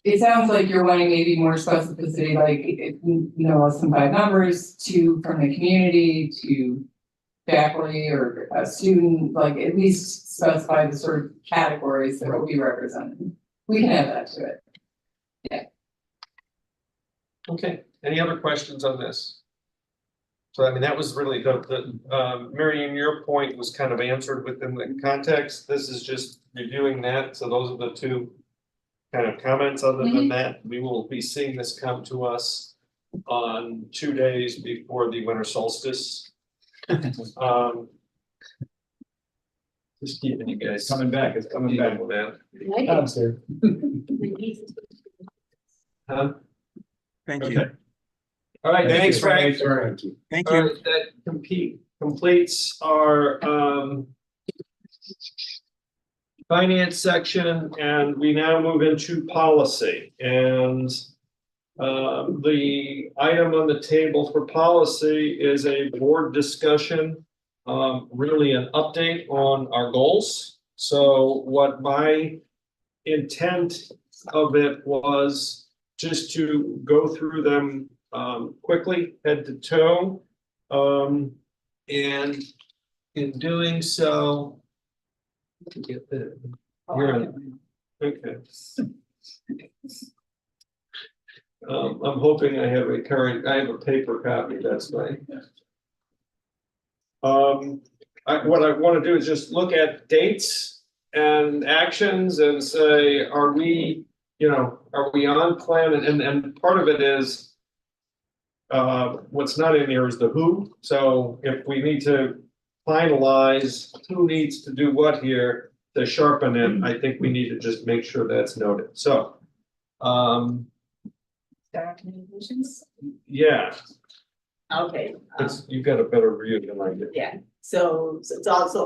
it sounds like you're wanting maybe more specificity, like, no less than 5 members, 2 from the community, 2 faculty or a student, like at least specify the sort of categories that will be represented. We can add that to it. Okay, any other questions on this? So I mean, that was really Marion, your point was kind of answered within the context. This is just reviewing that. So those are the 2 kind of comments. Other than that, we will be seeing this come to us on 2 days before the winter solstice. Just keeping you guys Coming back, it's coming back. with that. I'm sorry. Huh? Thank you. Okay. All right, thanks, Frank. Thank All you. right, that completes our finance section, and we now move into policy. And the item on the table for policy is a board discussion, really an update on our goals. So what my intent of it was just to go through them quickly, head to toe. And in doing so, get the, okay. I'm hoping I have a paper copy, that's fine. What I want to do is just look at dates and actions and say, are we on plan? And part of it is, what's not in here is the who. So if we need to finalize who needs to do what here to sharpen it, I think we need to just make sure that's noted. So, Communications? yeah, Okay. you've got a better view than I do. Yeah, so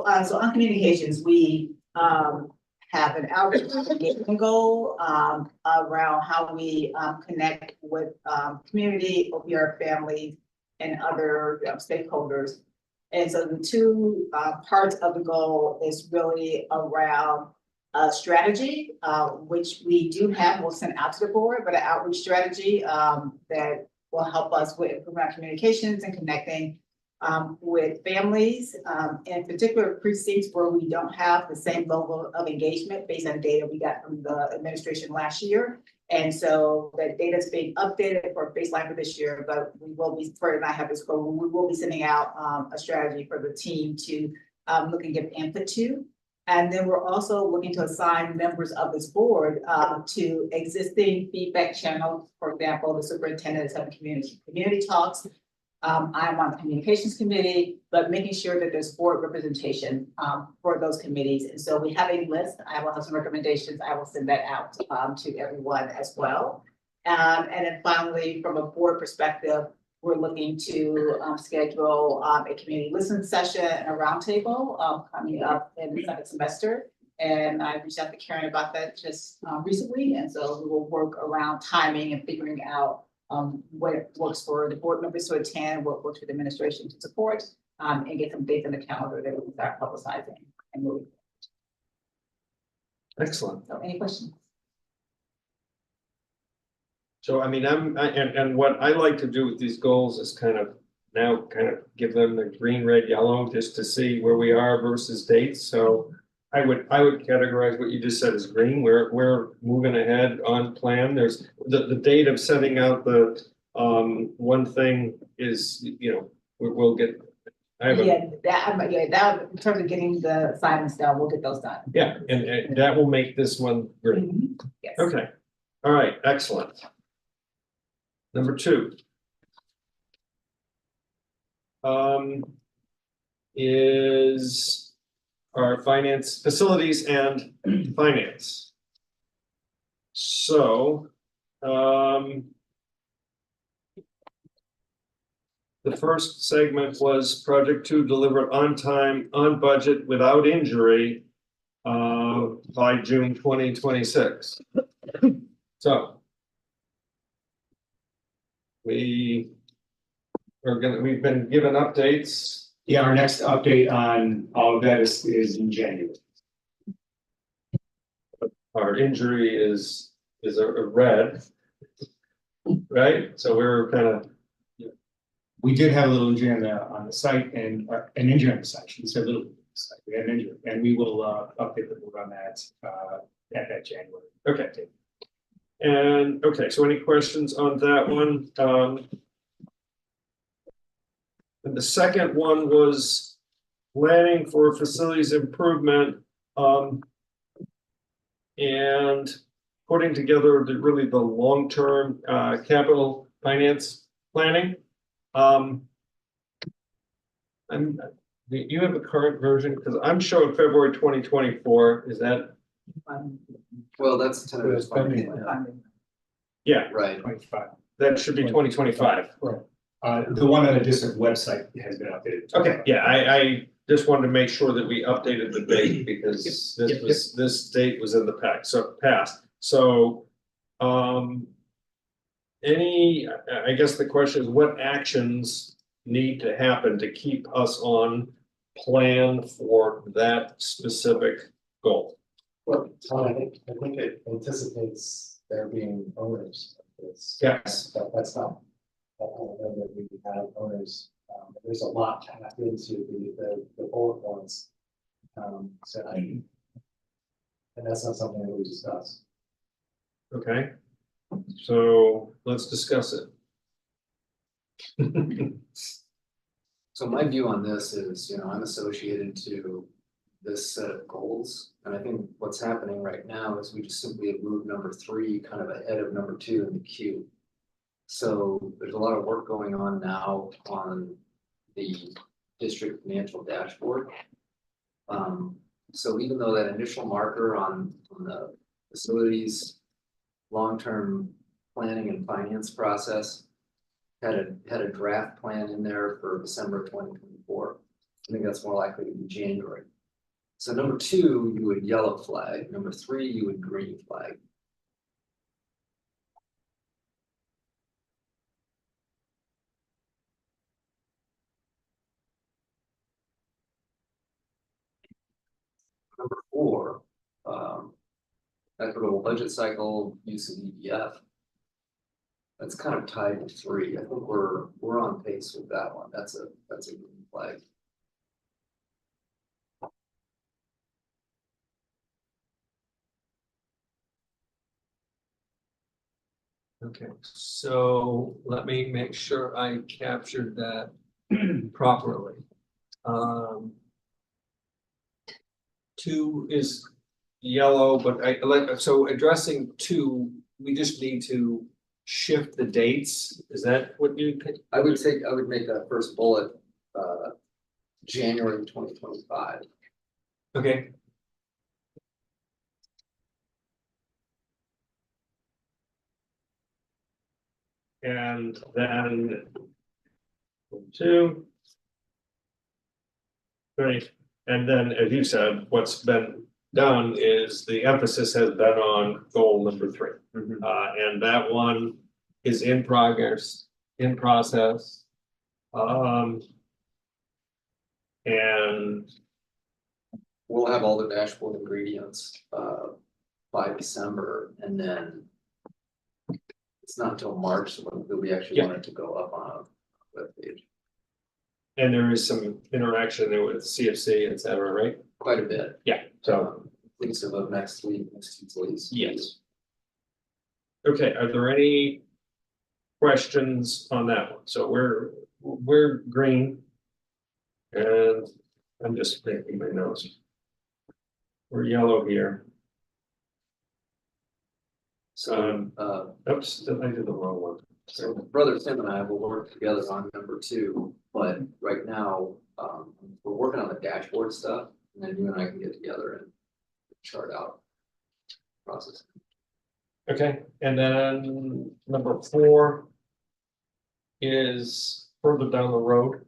on communications, we have an outreach engagement goal around how we connect with community, OPR families, and other stakeholders. And so the 2 parts of the goal is really around strategy, which we do have, we'll send out to the board, but an outreach strategy that will help us with improving our communications and connecting with families, in particular precincts where we don't have the same level of engagement based on data we got from the administration last year. And so that data is being updated for baseline for this year, but we will be, Fred and I have this goal, we will be sending out a strategy for the team to look and give input to. And then we're also looking to assign members of this board to existing feedback channels. For example, the superintendent is having community talks. I'm on the communications committee, but making sure that there's board representation for those committees. And so we have a list. I will have some recommendations. I will send that out to everyone as well. And then finally, from a board perspective, we're looking to schedule a community listening session and a roundtable coming up in the second semester. And I reached out to Karen about that just recently. And so we will work around timing and figuring out what works for the board members to attend, what works for the administration to support, and get some dates on the calendar that we can start publicizing and moving. Excellent. So any questions? So I mean, and what I like to do with these goals is kind of give them the green, red, yellow, just to see where we are versus dates. So I would categorize what you just said as green. We're moving ahead on plan. There's the date of setting out the one thing is, we'll get. That in terms of getting the assignments done, we'll get those done. Yeah, and that will make this one green. Yes. Okay. All right. Excellent. Number 2. is our finance, facilities and finance. So, the first segment was project 2 delivered on time, on budget, without injury, by June 2026. So we've been given updates. Yeah, our next update on all of that is in January. Our injury is a red, right? So we're kind of, We did have a little injury on the site and an injury on the site, we said a little site, we had an injury, and we will update the board on that at that January. okay. And, okay, so any questions on that one? And the second one was planning for facilities improvement, and putting together really the long-term capital finance planning. And do you have a current version? Because I'm showing February 2024. Is that? Well, that's tentative funding. Yeah, Right. 25. that should be 2025. The one on the district website has been updated. Okay, yeah, I just wanted to make sure that we updated the date because this date was in the past. So, I guess the question is, what actions need to happen to keep us on plan for that specific goal? Well, Tom, I think it anticipates there being owners of this. Yes. That's not, I don't know that we have owners. There's a lot packed into the bullet points. And that's not something that we discuss. Okay, so let's discuss it. So my view on this is, I'm associated to this set of goals. And I think what's happening right now is we just simply have moved number 3 kind of ahead of number 2 in the queue. So there's a lot of work going on now on the district financial dashboard. So even though that initial marker on the facilities long-term planning and finance process had a draft plan in there for December 2024. I think that's more likely to be January. So number 2, you would yellow flag. Number 3, you would green flag. Number 4, equitable budget cycle, use of EDF. That's kind of tied with 3. I think we're on pace with that one. That's a green flag. Okay, so let me make sure I captured that properly. 2 is yellow, but so addressing 2, we just need to shift the dates. Is that what you? I would make that first bullet, January 2025. Okay. And then 2. Right, and then as you said, what's been done is the emphasis has been on goal number 3. And that one is in progress, in process. And we'll have all the dashboard ingredients by December, and then it's not until March that we actually want it to go up on a web page. And there is some interaction there with CFC, et cetera, right? Quite a bit. Yeah. So things about next week, next 2 weeks. Yes. Okay, are there any questions on that one? So we're green. And I'm just making my notes. We're yellow here. So, Oops, I did the wrong one. so brother Tim and I will work together on number two, but right now, we're working on the dashboard stuff. And then you and I can get together and chart out process. Okay, and then number 4 is further down the road.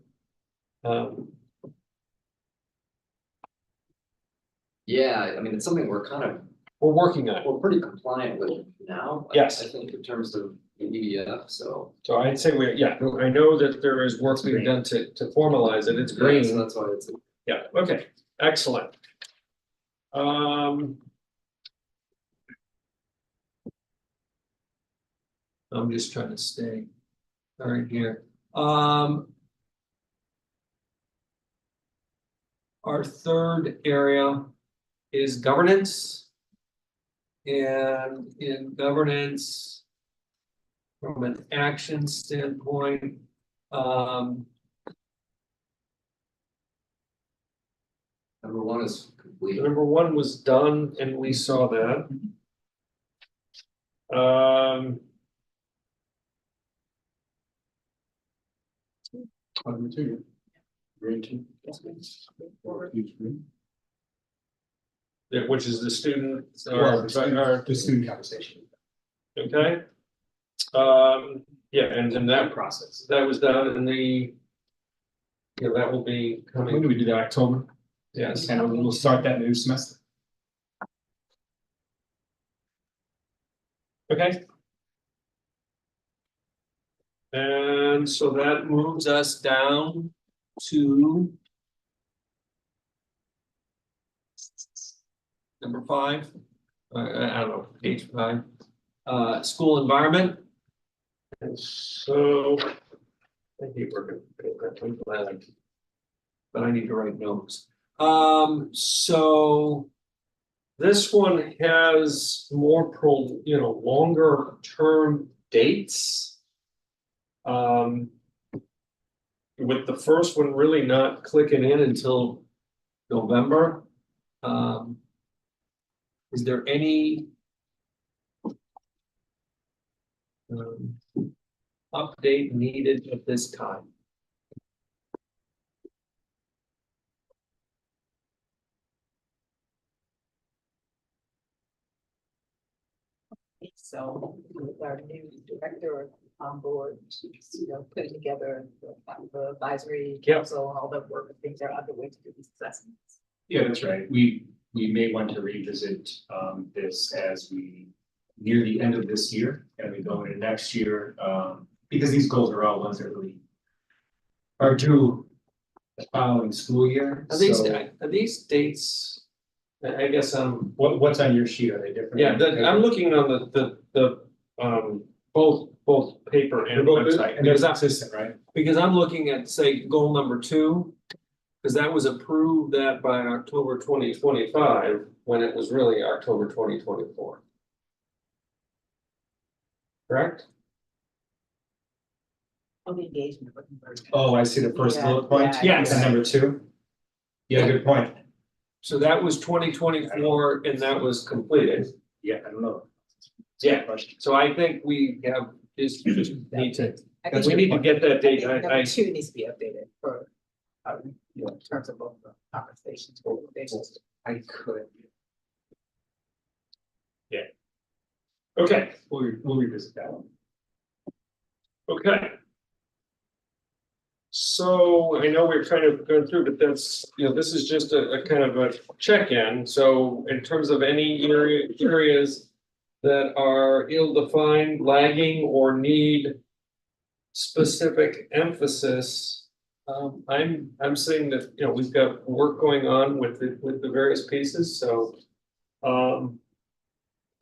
Yeah, I mean, it's something we're We're working on it. we're pretty compliant with now. Yes. I think in terms of the EDF, so. So I'd say I know that there is work being done to formalize it. It's Yeah, green. so that's why it's. Yeah, okay, excellent. I'm just trying to stay right here. Our third area is governance. And in governance, from an action standpoint, Number 1 is complete. number 1 was done and we saw that. Number 2. Green 2. Which is the student, Well, or, the student conversation. okay. Yeah, and then that Process. that was done in the. Yeah, that will be When coming, do we do that? October? yes, And we'll start that new semester. okay. And so that moves us down to. Number 5, I don't know, page 5, school environment. And so, I hate working, I'm glad, but I need to write notes. So this one has more longer term dates. With the first one really not clicking in until November. Is there any update needed at this time? So with our new director on board, she's, putting together the advisory Yep. council and all the work and things are underway to do these assessments. Yeah, that's right. We may want to revisit this as we near the end of this year and we go into next year. Because these goals are all ones that really are due the following school year. Are these, So are these dates? I guess what's on your sheet? Are they different? yeah, I'm looking on the both paper and website. And they're consistent, right? Because I'm looking at, say, goal number 2, because that was approved that by October 2025, when it was really October 2024. Correct? Of engagement with conversion. Oh, I see the first Yeah, bullet point. yeah, Yeah, it's yeah. number 2. Yeah, good point. So that was 2024 and that was completed. Yeah, I don't know. Yeah. So I think we have, just need to, I because think we need to get that I date. think I, number 2 needs to be updated for, in terms of both the conversations. recommendations. I could. okay, We'll revisit that one. okay. So I know we're kind of going through, but that's, this is just a kind of a check-in. So in terms of any areas that are ill-defined, lagging, or need specific emphasis, I'm saying that, we've got work going on with the various pieces, so.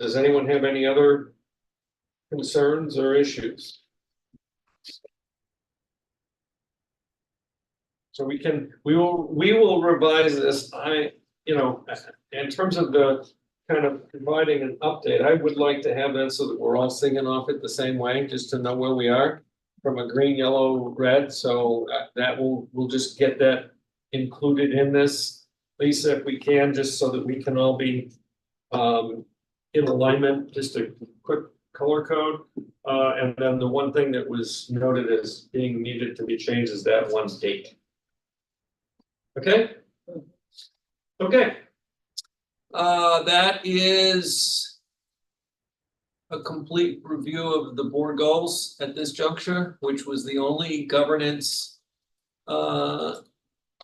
Does anyone have any other concerns or issues? So we will revise this. In terms of the kind of providing an update, I would like to have that so that we're all singing off it the same way, just to know where we are from a green, yellow, red. So that we'll just get that included in this, Lisa, if we can, just so that we can all be in alignment, just a quick color code. And then the one thing that was noted as being needed to be changed is that one date. Okay? Okay. That is a complete review of the board goals at this juncture, which was the only governance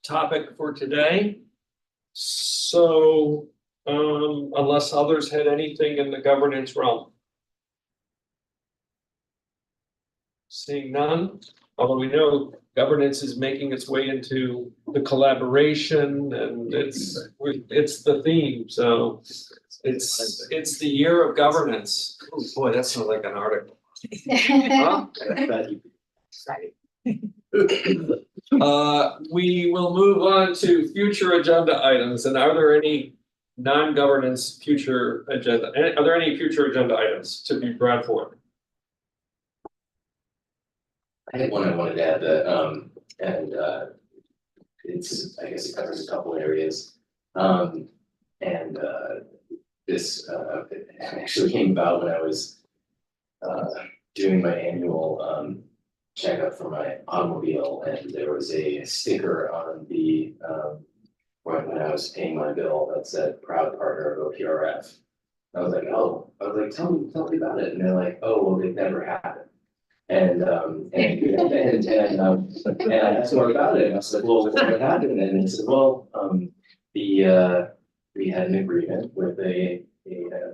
topic for today. So, unless others had anything in the governance realm. Seeing none, although we know governance is making its way into the collaboration and it's the theme, so it's the year of governance. Oh boy, that sounds like an article. Huh? We will move on to future agenda items, and are there any non-governance future agenda, are there any future agenda items to be brought forward? I had one I wanted to add that, it's, I guess it covers a couple areas. This actually came about when I was doing my annual checkup for my automobile, and there was a sticker on the when I was paying my bill that said "proud partner of OPRF." I was like, oh, tell me about it, and they're like, oh, well, they've never happened. And I asked more about it, and I was like, well, what happened? And they said, well, we had an agreement with a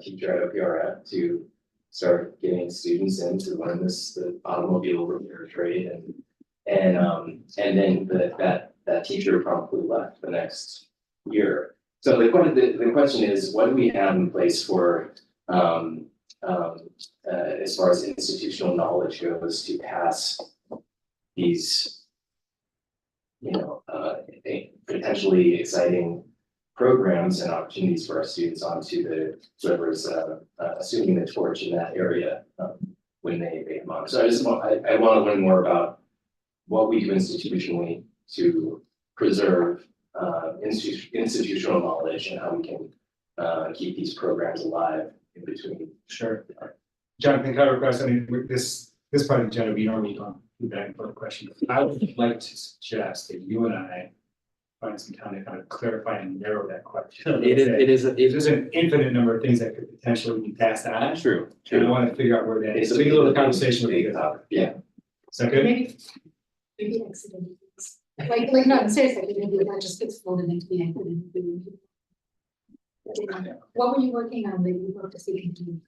teacher at OPRF to start getting students in to learn the automobile repair trade, and then that teacher promptly left the next year. So the question is, what do we have in place for as far as institutional knowledge goes to pass these, potentially exciting programs and opportunities for our students onto the whoever's assuming the torch in that area when they come on. So I want to learn more about what we do institutionally to preserve institutional knowledge and how we can keep these programs alive in between. Sure. John, can I request, I mean, with this part of the agenda, we normally don't do back and forth question. I would like to suggest that you and I find some time to kind of clarify and narrow that question. There's an infinite number of things that could potentially be passed on. True. And I want to figure out where that is. So we a little conversation with you. Yeah. Is that good? Maybe accidentally. Like, no, seriously, maybe that just gets folded into the accident. What were you working on that you hope to see continue?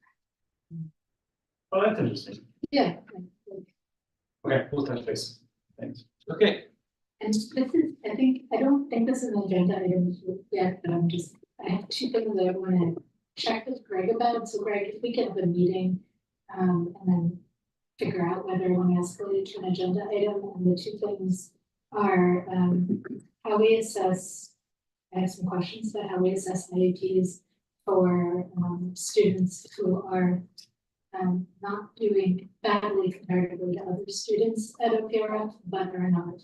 Oh, that's interesting. Yeah. Okay, we'll touch base. Thanks. Okay. And this is, I don't think this is an agenda item yet, but I have two things that I want to check with Greg about. So Greg, if we can have a meeting, and then figure out whether I want to escalate to an agenda item, and the two things are, how we assess, I have some questions about how we assess IEPs for students who are not doing badly comparatively to other students at OPRF, but are not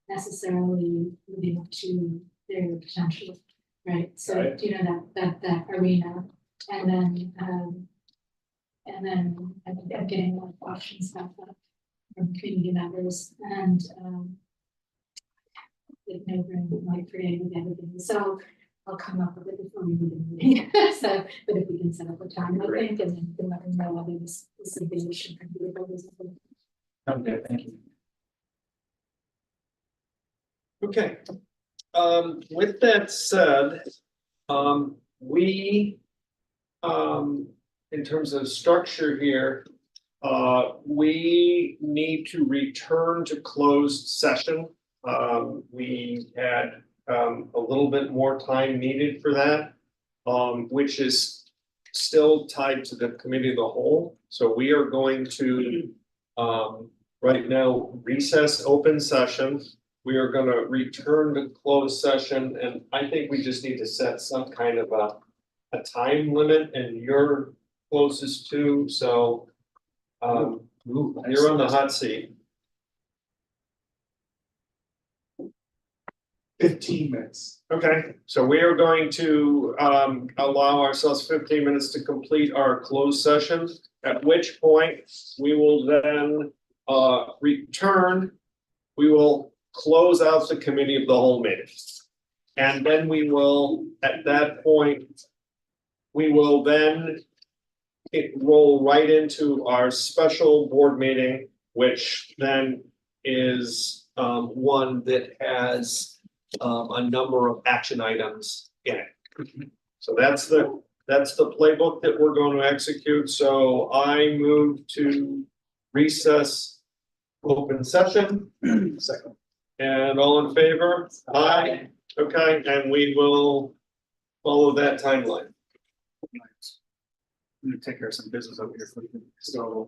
necessarily living up to their potential, right? So Right. do you know that arena? And then I'm getting a lot of questions about that from community members, and with no room, like forgetting everything. So I'll come up with it before we meet in the meeting. So, but if we can set up a time, I think, and then let them know whether this evaluation can be able. Okay, thank you. Okay. With that said, we, in terms of structure here, we need to return to closed session. We had a little bit more time needed for that, which is still tied to the committee of the whole. So we are going to right now recess open session. We are going to return to closed session, and I think we just need to set some kind of a time limit, and you're closest to, so you're on the hot seat. 15 minutes. Okay, so we are going to allow ourselves 15 minutes to complete our closed session, at which point we will then return. We will close out the committee of the whole meeting. And then we will, at that point, we will then roll right into our special board meeting, which then is one that has a number of action items in it. So that's the playbook that we're going to execute. So I move to recess open session. Second. And all in favor? Aye. Okay, and we will follow that timeline. I'm gonna take care of some business over here for you. So.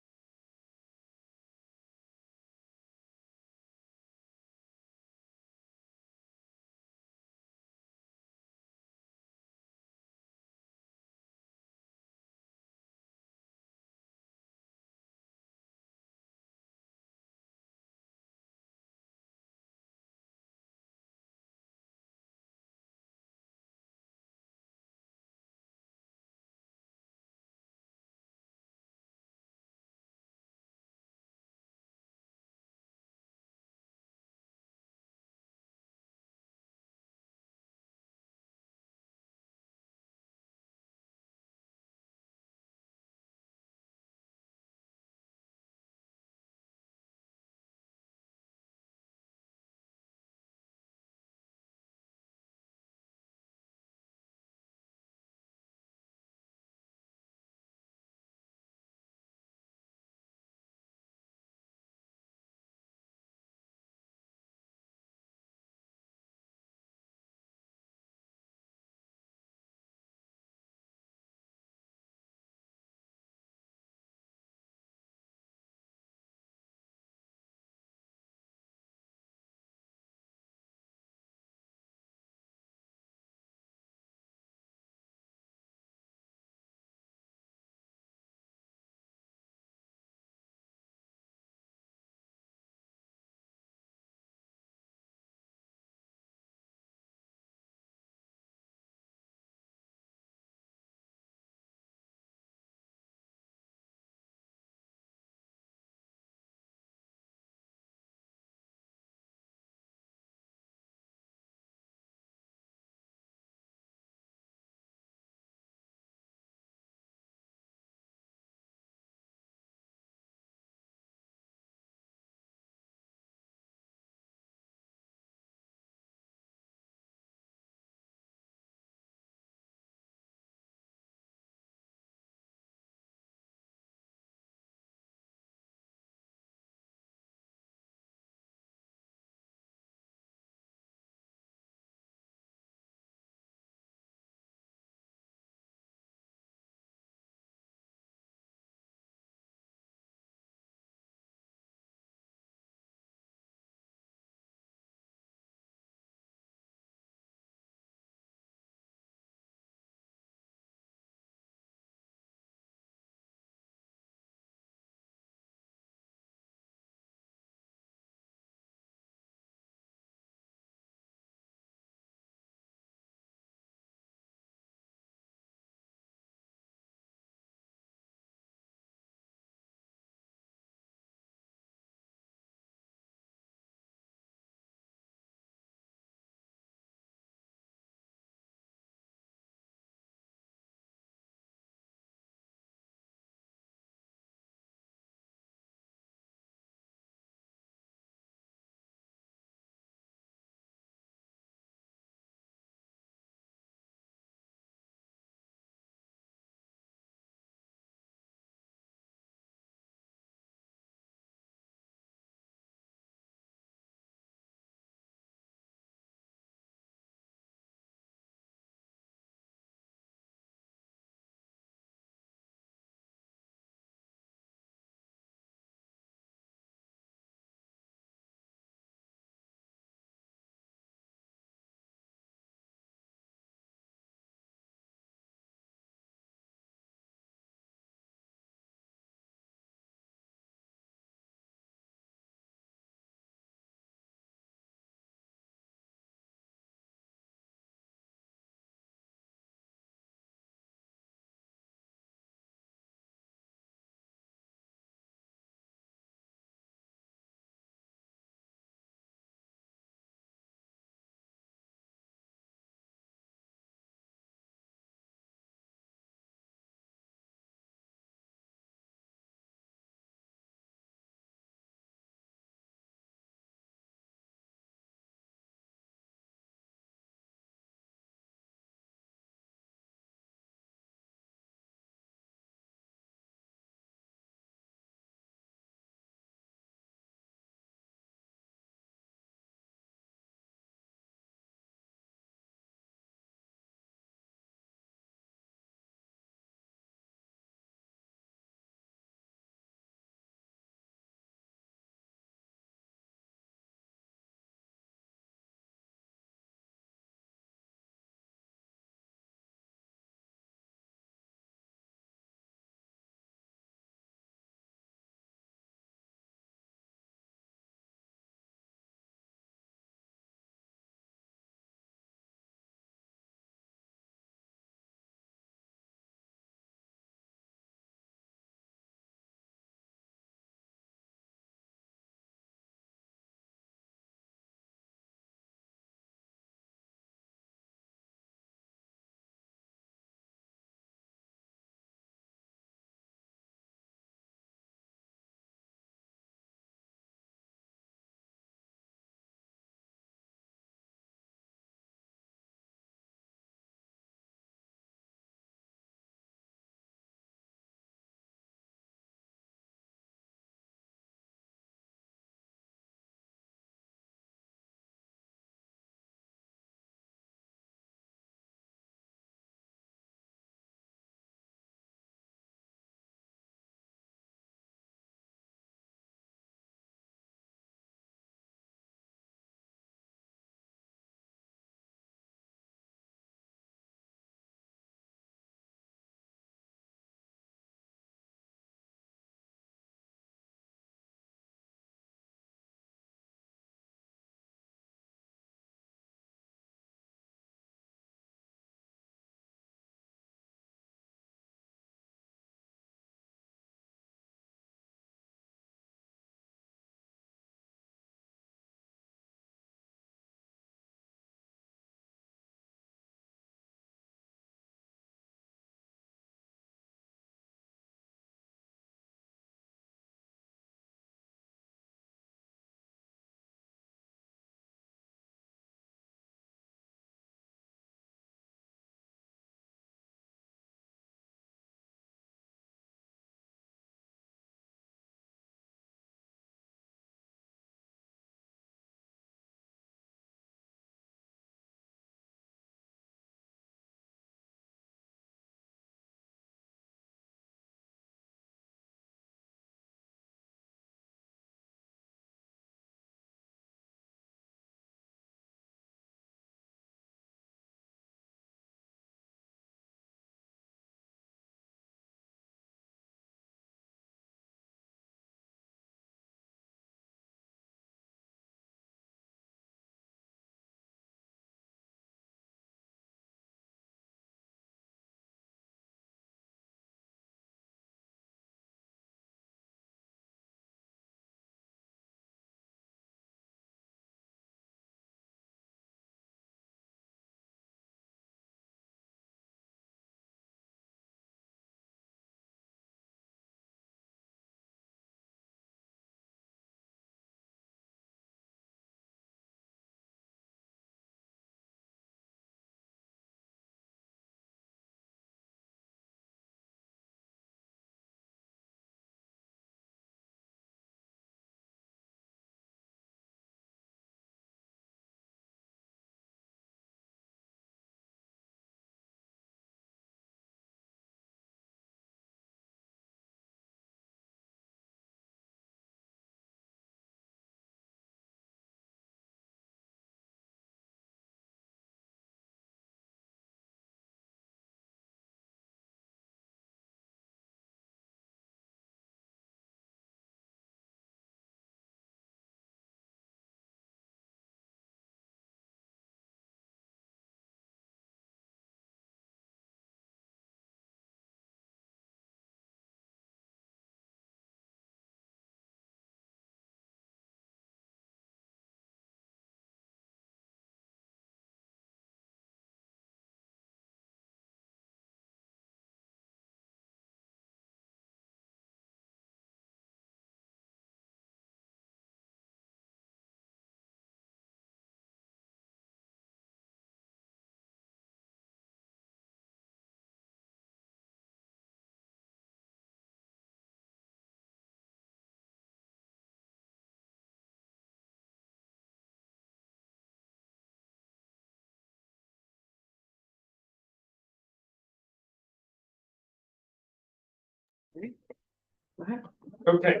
Okay.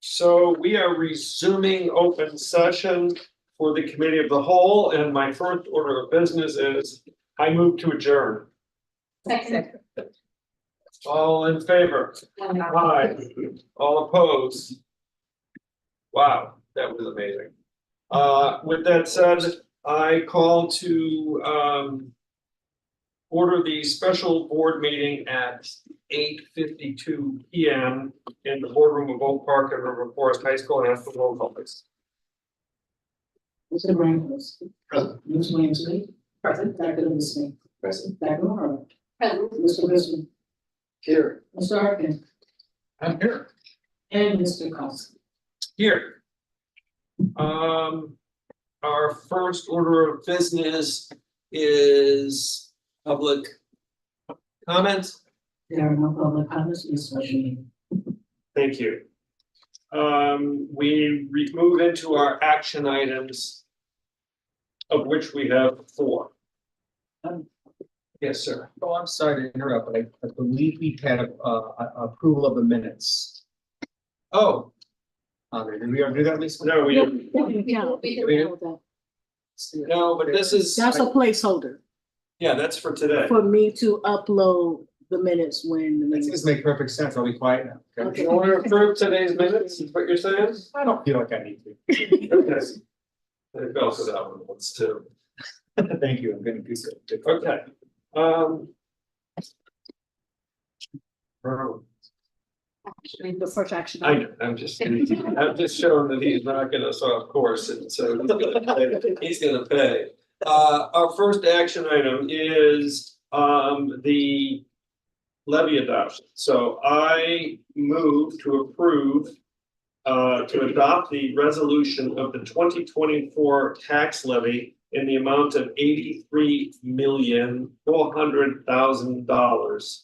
So we are resuming open session for the committee of the whole, and my first order of business is I move to adjourn. Second. All in favor? Aye. All opposed? Wow, that was amazing. With that said, I call to order the special board meeting at 8:52 PM in the boardroom of Oak Park and River Forest High School, and ask for roll call, please. Mr. Ramos. Present. Ms. Williams-Lee. Present. Dr. Lewis Smith. Present. Dr. Morrow. Present. Mr. Bisbee. Here. Mr. Harkin. I'm here. And Mr. Cost. Here. Our first order of business is public comments. There are no public comments in this special meeting. Thank you. We move into our action items, of which we have 4. Yes, sir. Oh, I'm sorry to interrupt, but I believe we had approval of the minutes. Oh, Did we already do that, Lisa? no, we didn't. Yeah. No, but this is, That's a placeholder yeah, that's for today. for me to upload the minutes when the That meeting. seems to make perfect sense. I'll be quiet now. Okay? You want to approve today's minutes, is what you're saying? I don't feel like I need to. Okay. It also that one once too. Thank you. I'm gonna do so. Okay. The first action. I know, I'm just showing that he's knocking us off course, and so he's gonna pay. Our first action item is, the levy adoption. So I move to approve, to adopt the resolution of the 2024 tax levy in the amount of $83,400,000.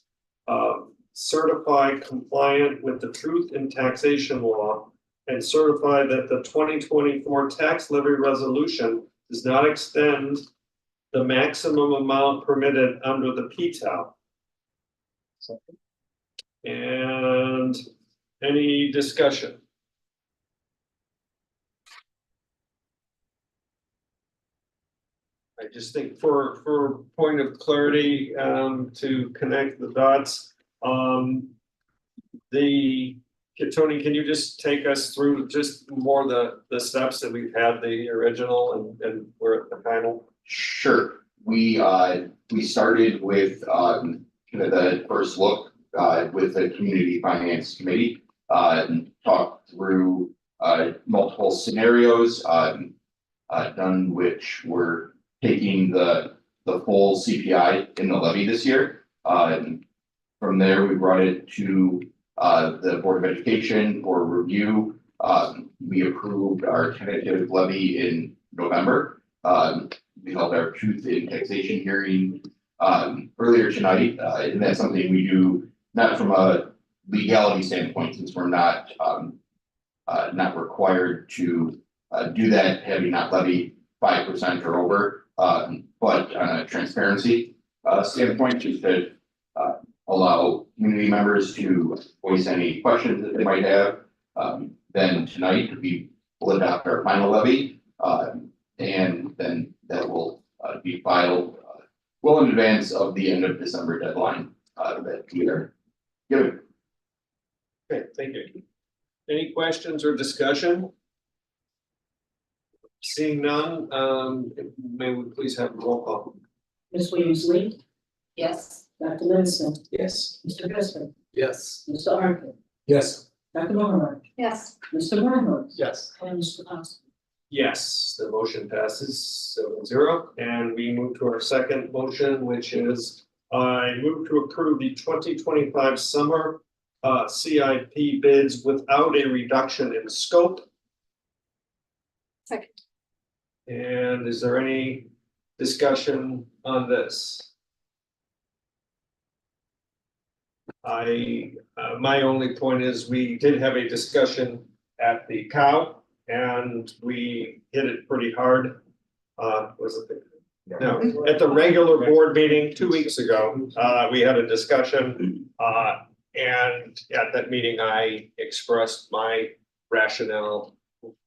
Certify compliant with the truth in taxation law, and certify that the 2024 tax levy resolution does not extend the maximum amount permitted under the PTAL. And any discussion? I just think for point of clarity, to connect the dots, Tony, can you just take us through just more the steps that we've had, the original and we're at the final? Sure. We started with kind of the first look with the Community Finance Committee, talked through multiple scenarios, done which were taking the full CPI in the levy this year. From there, we brought it to the Board of Education for review. We approved our tentative levy in November. We held our truth in taxation hearing earlier tonight, and that's something we do not from a legality standpoint, since we're not required to do that, having not levied 5% or over, but on a transparency standpoint, just to allow community members to voice any questions that they might have. Then tonight we will adopt our final levy, and then that will be filed well in advance of the end of December deadline that we are given. Okay, thank you. Any questions or discussion? Seeing none, may we please have a roll call? Ms. Williams-Lee. Yes. Dr. Lewis Smith. Yes. Mr. Bisbee. Yes. Mr. Harkin. Yes. Dr. Morrow. Yes. Mr. Ramos. Yes. And Mr. Cost. Yes, the motion passes 7-0, and we move to our second motion, which is I move to approve the 2025 summer CIP bids without a reduction in scope. Second. And is there any discussion on this? My only point is we did have a discussion at the cow and we hit it pretty hard. Was it? No, at the regular board meeting 2 weeks ago, we had a discussion. And at that meeting, I expressed my rationale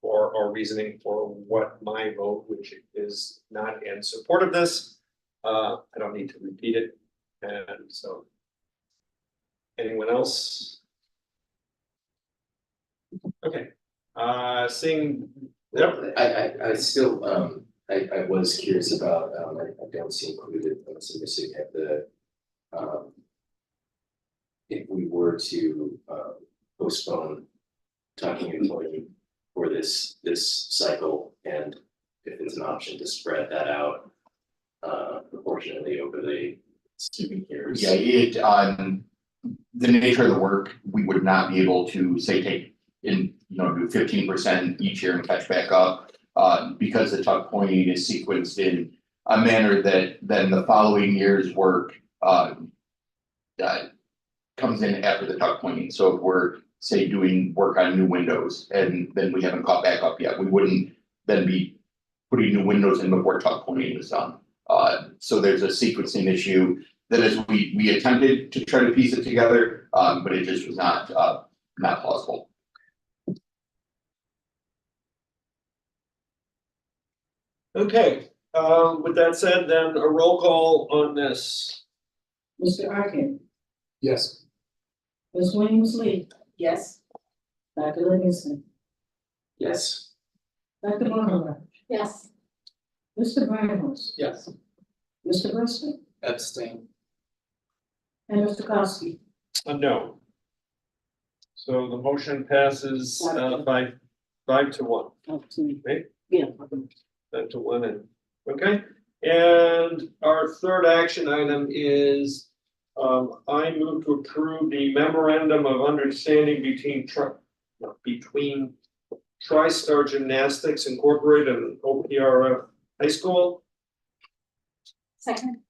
or reasoning for what my vote, which is not in support of this. I don't need to repeat it. And so. Anyone else? Okay, seeing, yep, I still, I was curious about, I don't see included, so missing at the, if we were to, postpone talking employee for this cycle, and if it's an option to spread that out, proportionately over the ensuing years. Yeah, the nature of the work, we would not be able to say take in, do 15% each year and catch back up. Because the tuck pointing is sequenced in a manner that then the following year's work comes in after the tuck pointing. So if we're, say, doing work on new windows and then we haven't caught back up yet, we wouldn't then be putting new windows in before tuck pointing is done. So there's a sequencing issue that as we attempted to try to piece it together, but it just was not plausible. okay, with that said, then a roll call on this. Mr. Arkin, Yes. Ms. Williams-Lee, Yes. Dr. Livingston, Yes. Dr. Bonner, Yes. Mr. Brambles, Yes. Mr. Bristol, Abstain. and Mr. Kowski. No. So the motion passes 5-1. Right? Yeah. 5-1 and, okay, and our third action item is. I move to approve the memorandum of understanding between TriStar Gymnastics Incorporated and OPRF High School. Second.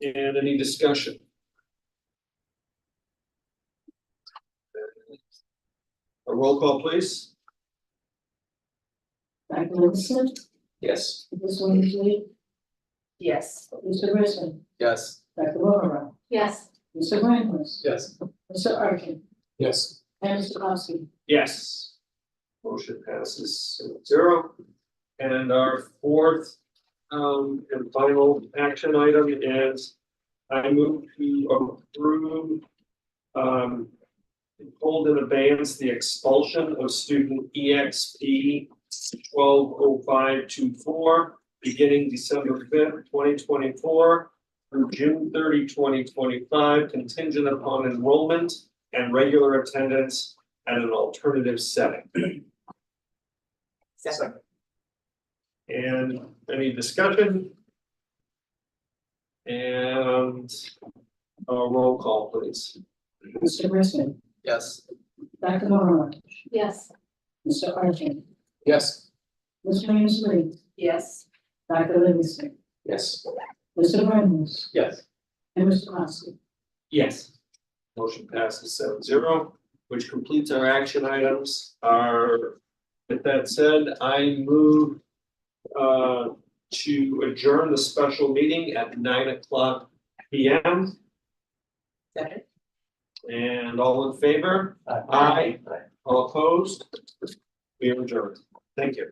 And any discussion? A roll call, please. Dr. Livingston, Yes. Ms. Williams-Lee, Yes. Mr. Bristol, Yes. Dr. Bonner, Yes. Mr. Brambles, Yes. Mr. Arkin, Yes. and Mr. Kowski. Yes. Motion passes 0. And our fourth and final action item is I move to approve hold in abeyance the expulsion of student EXP 120524 beginning December 5th, 2024 through June 30, 2025, contingent upon enrollment and regular attendance at an alternative setting. Second. And any discussion? And a roll call, please. Mr. Bristol, Yes. Dr. Bonner, Yes. Mr. Arkin, Yes. Ms. Williams-Lee, Yes. Dr. Livingston, Yes. Mr. Brambles, Yes. and Mr. Kowski. Yes. Motion passes 7-0, which completes our action items. With that said, I move to adjourn the special meeting at 9:00 p.m. Second. And all in favor? Aye. All opposed? We are adjourned. Thank you.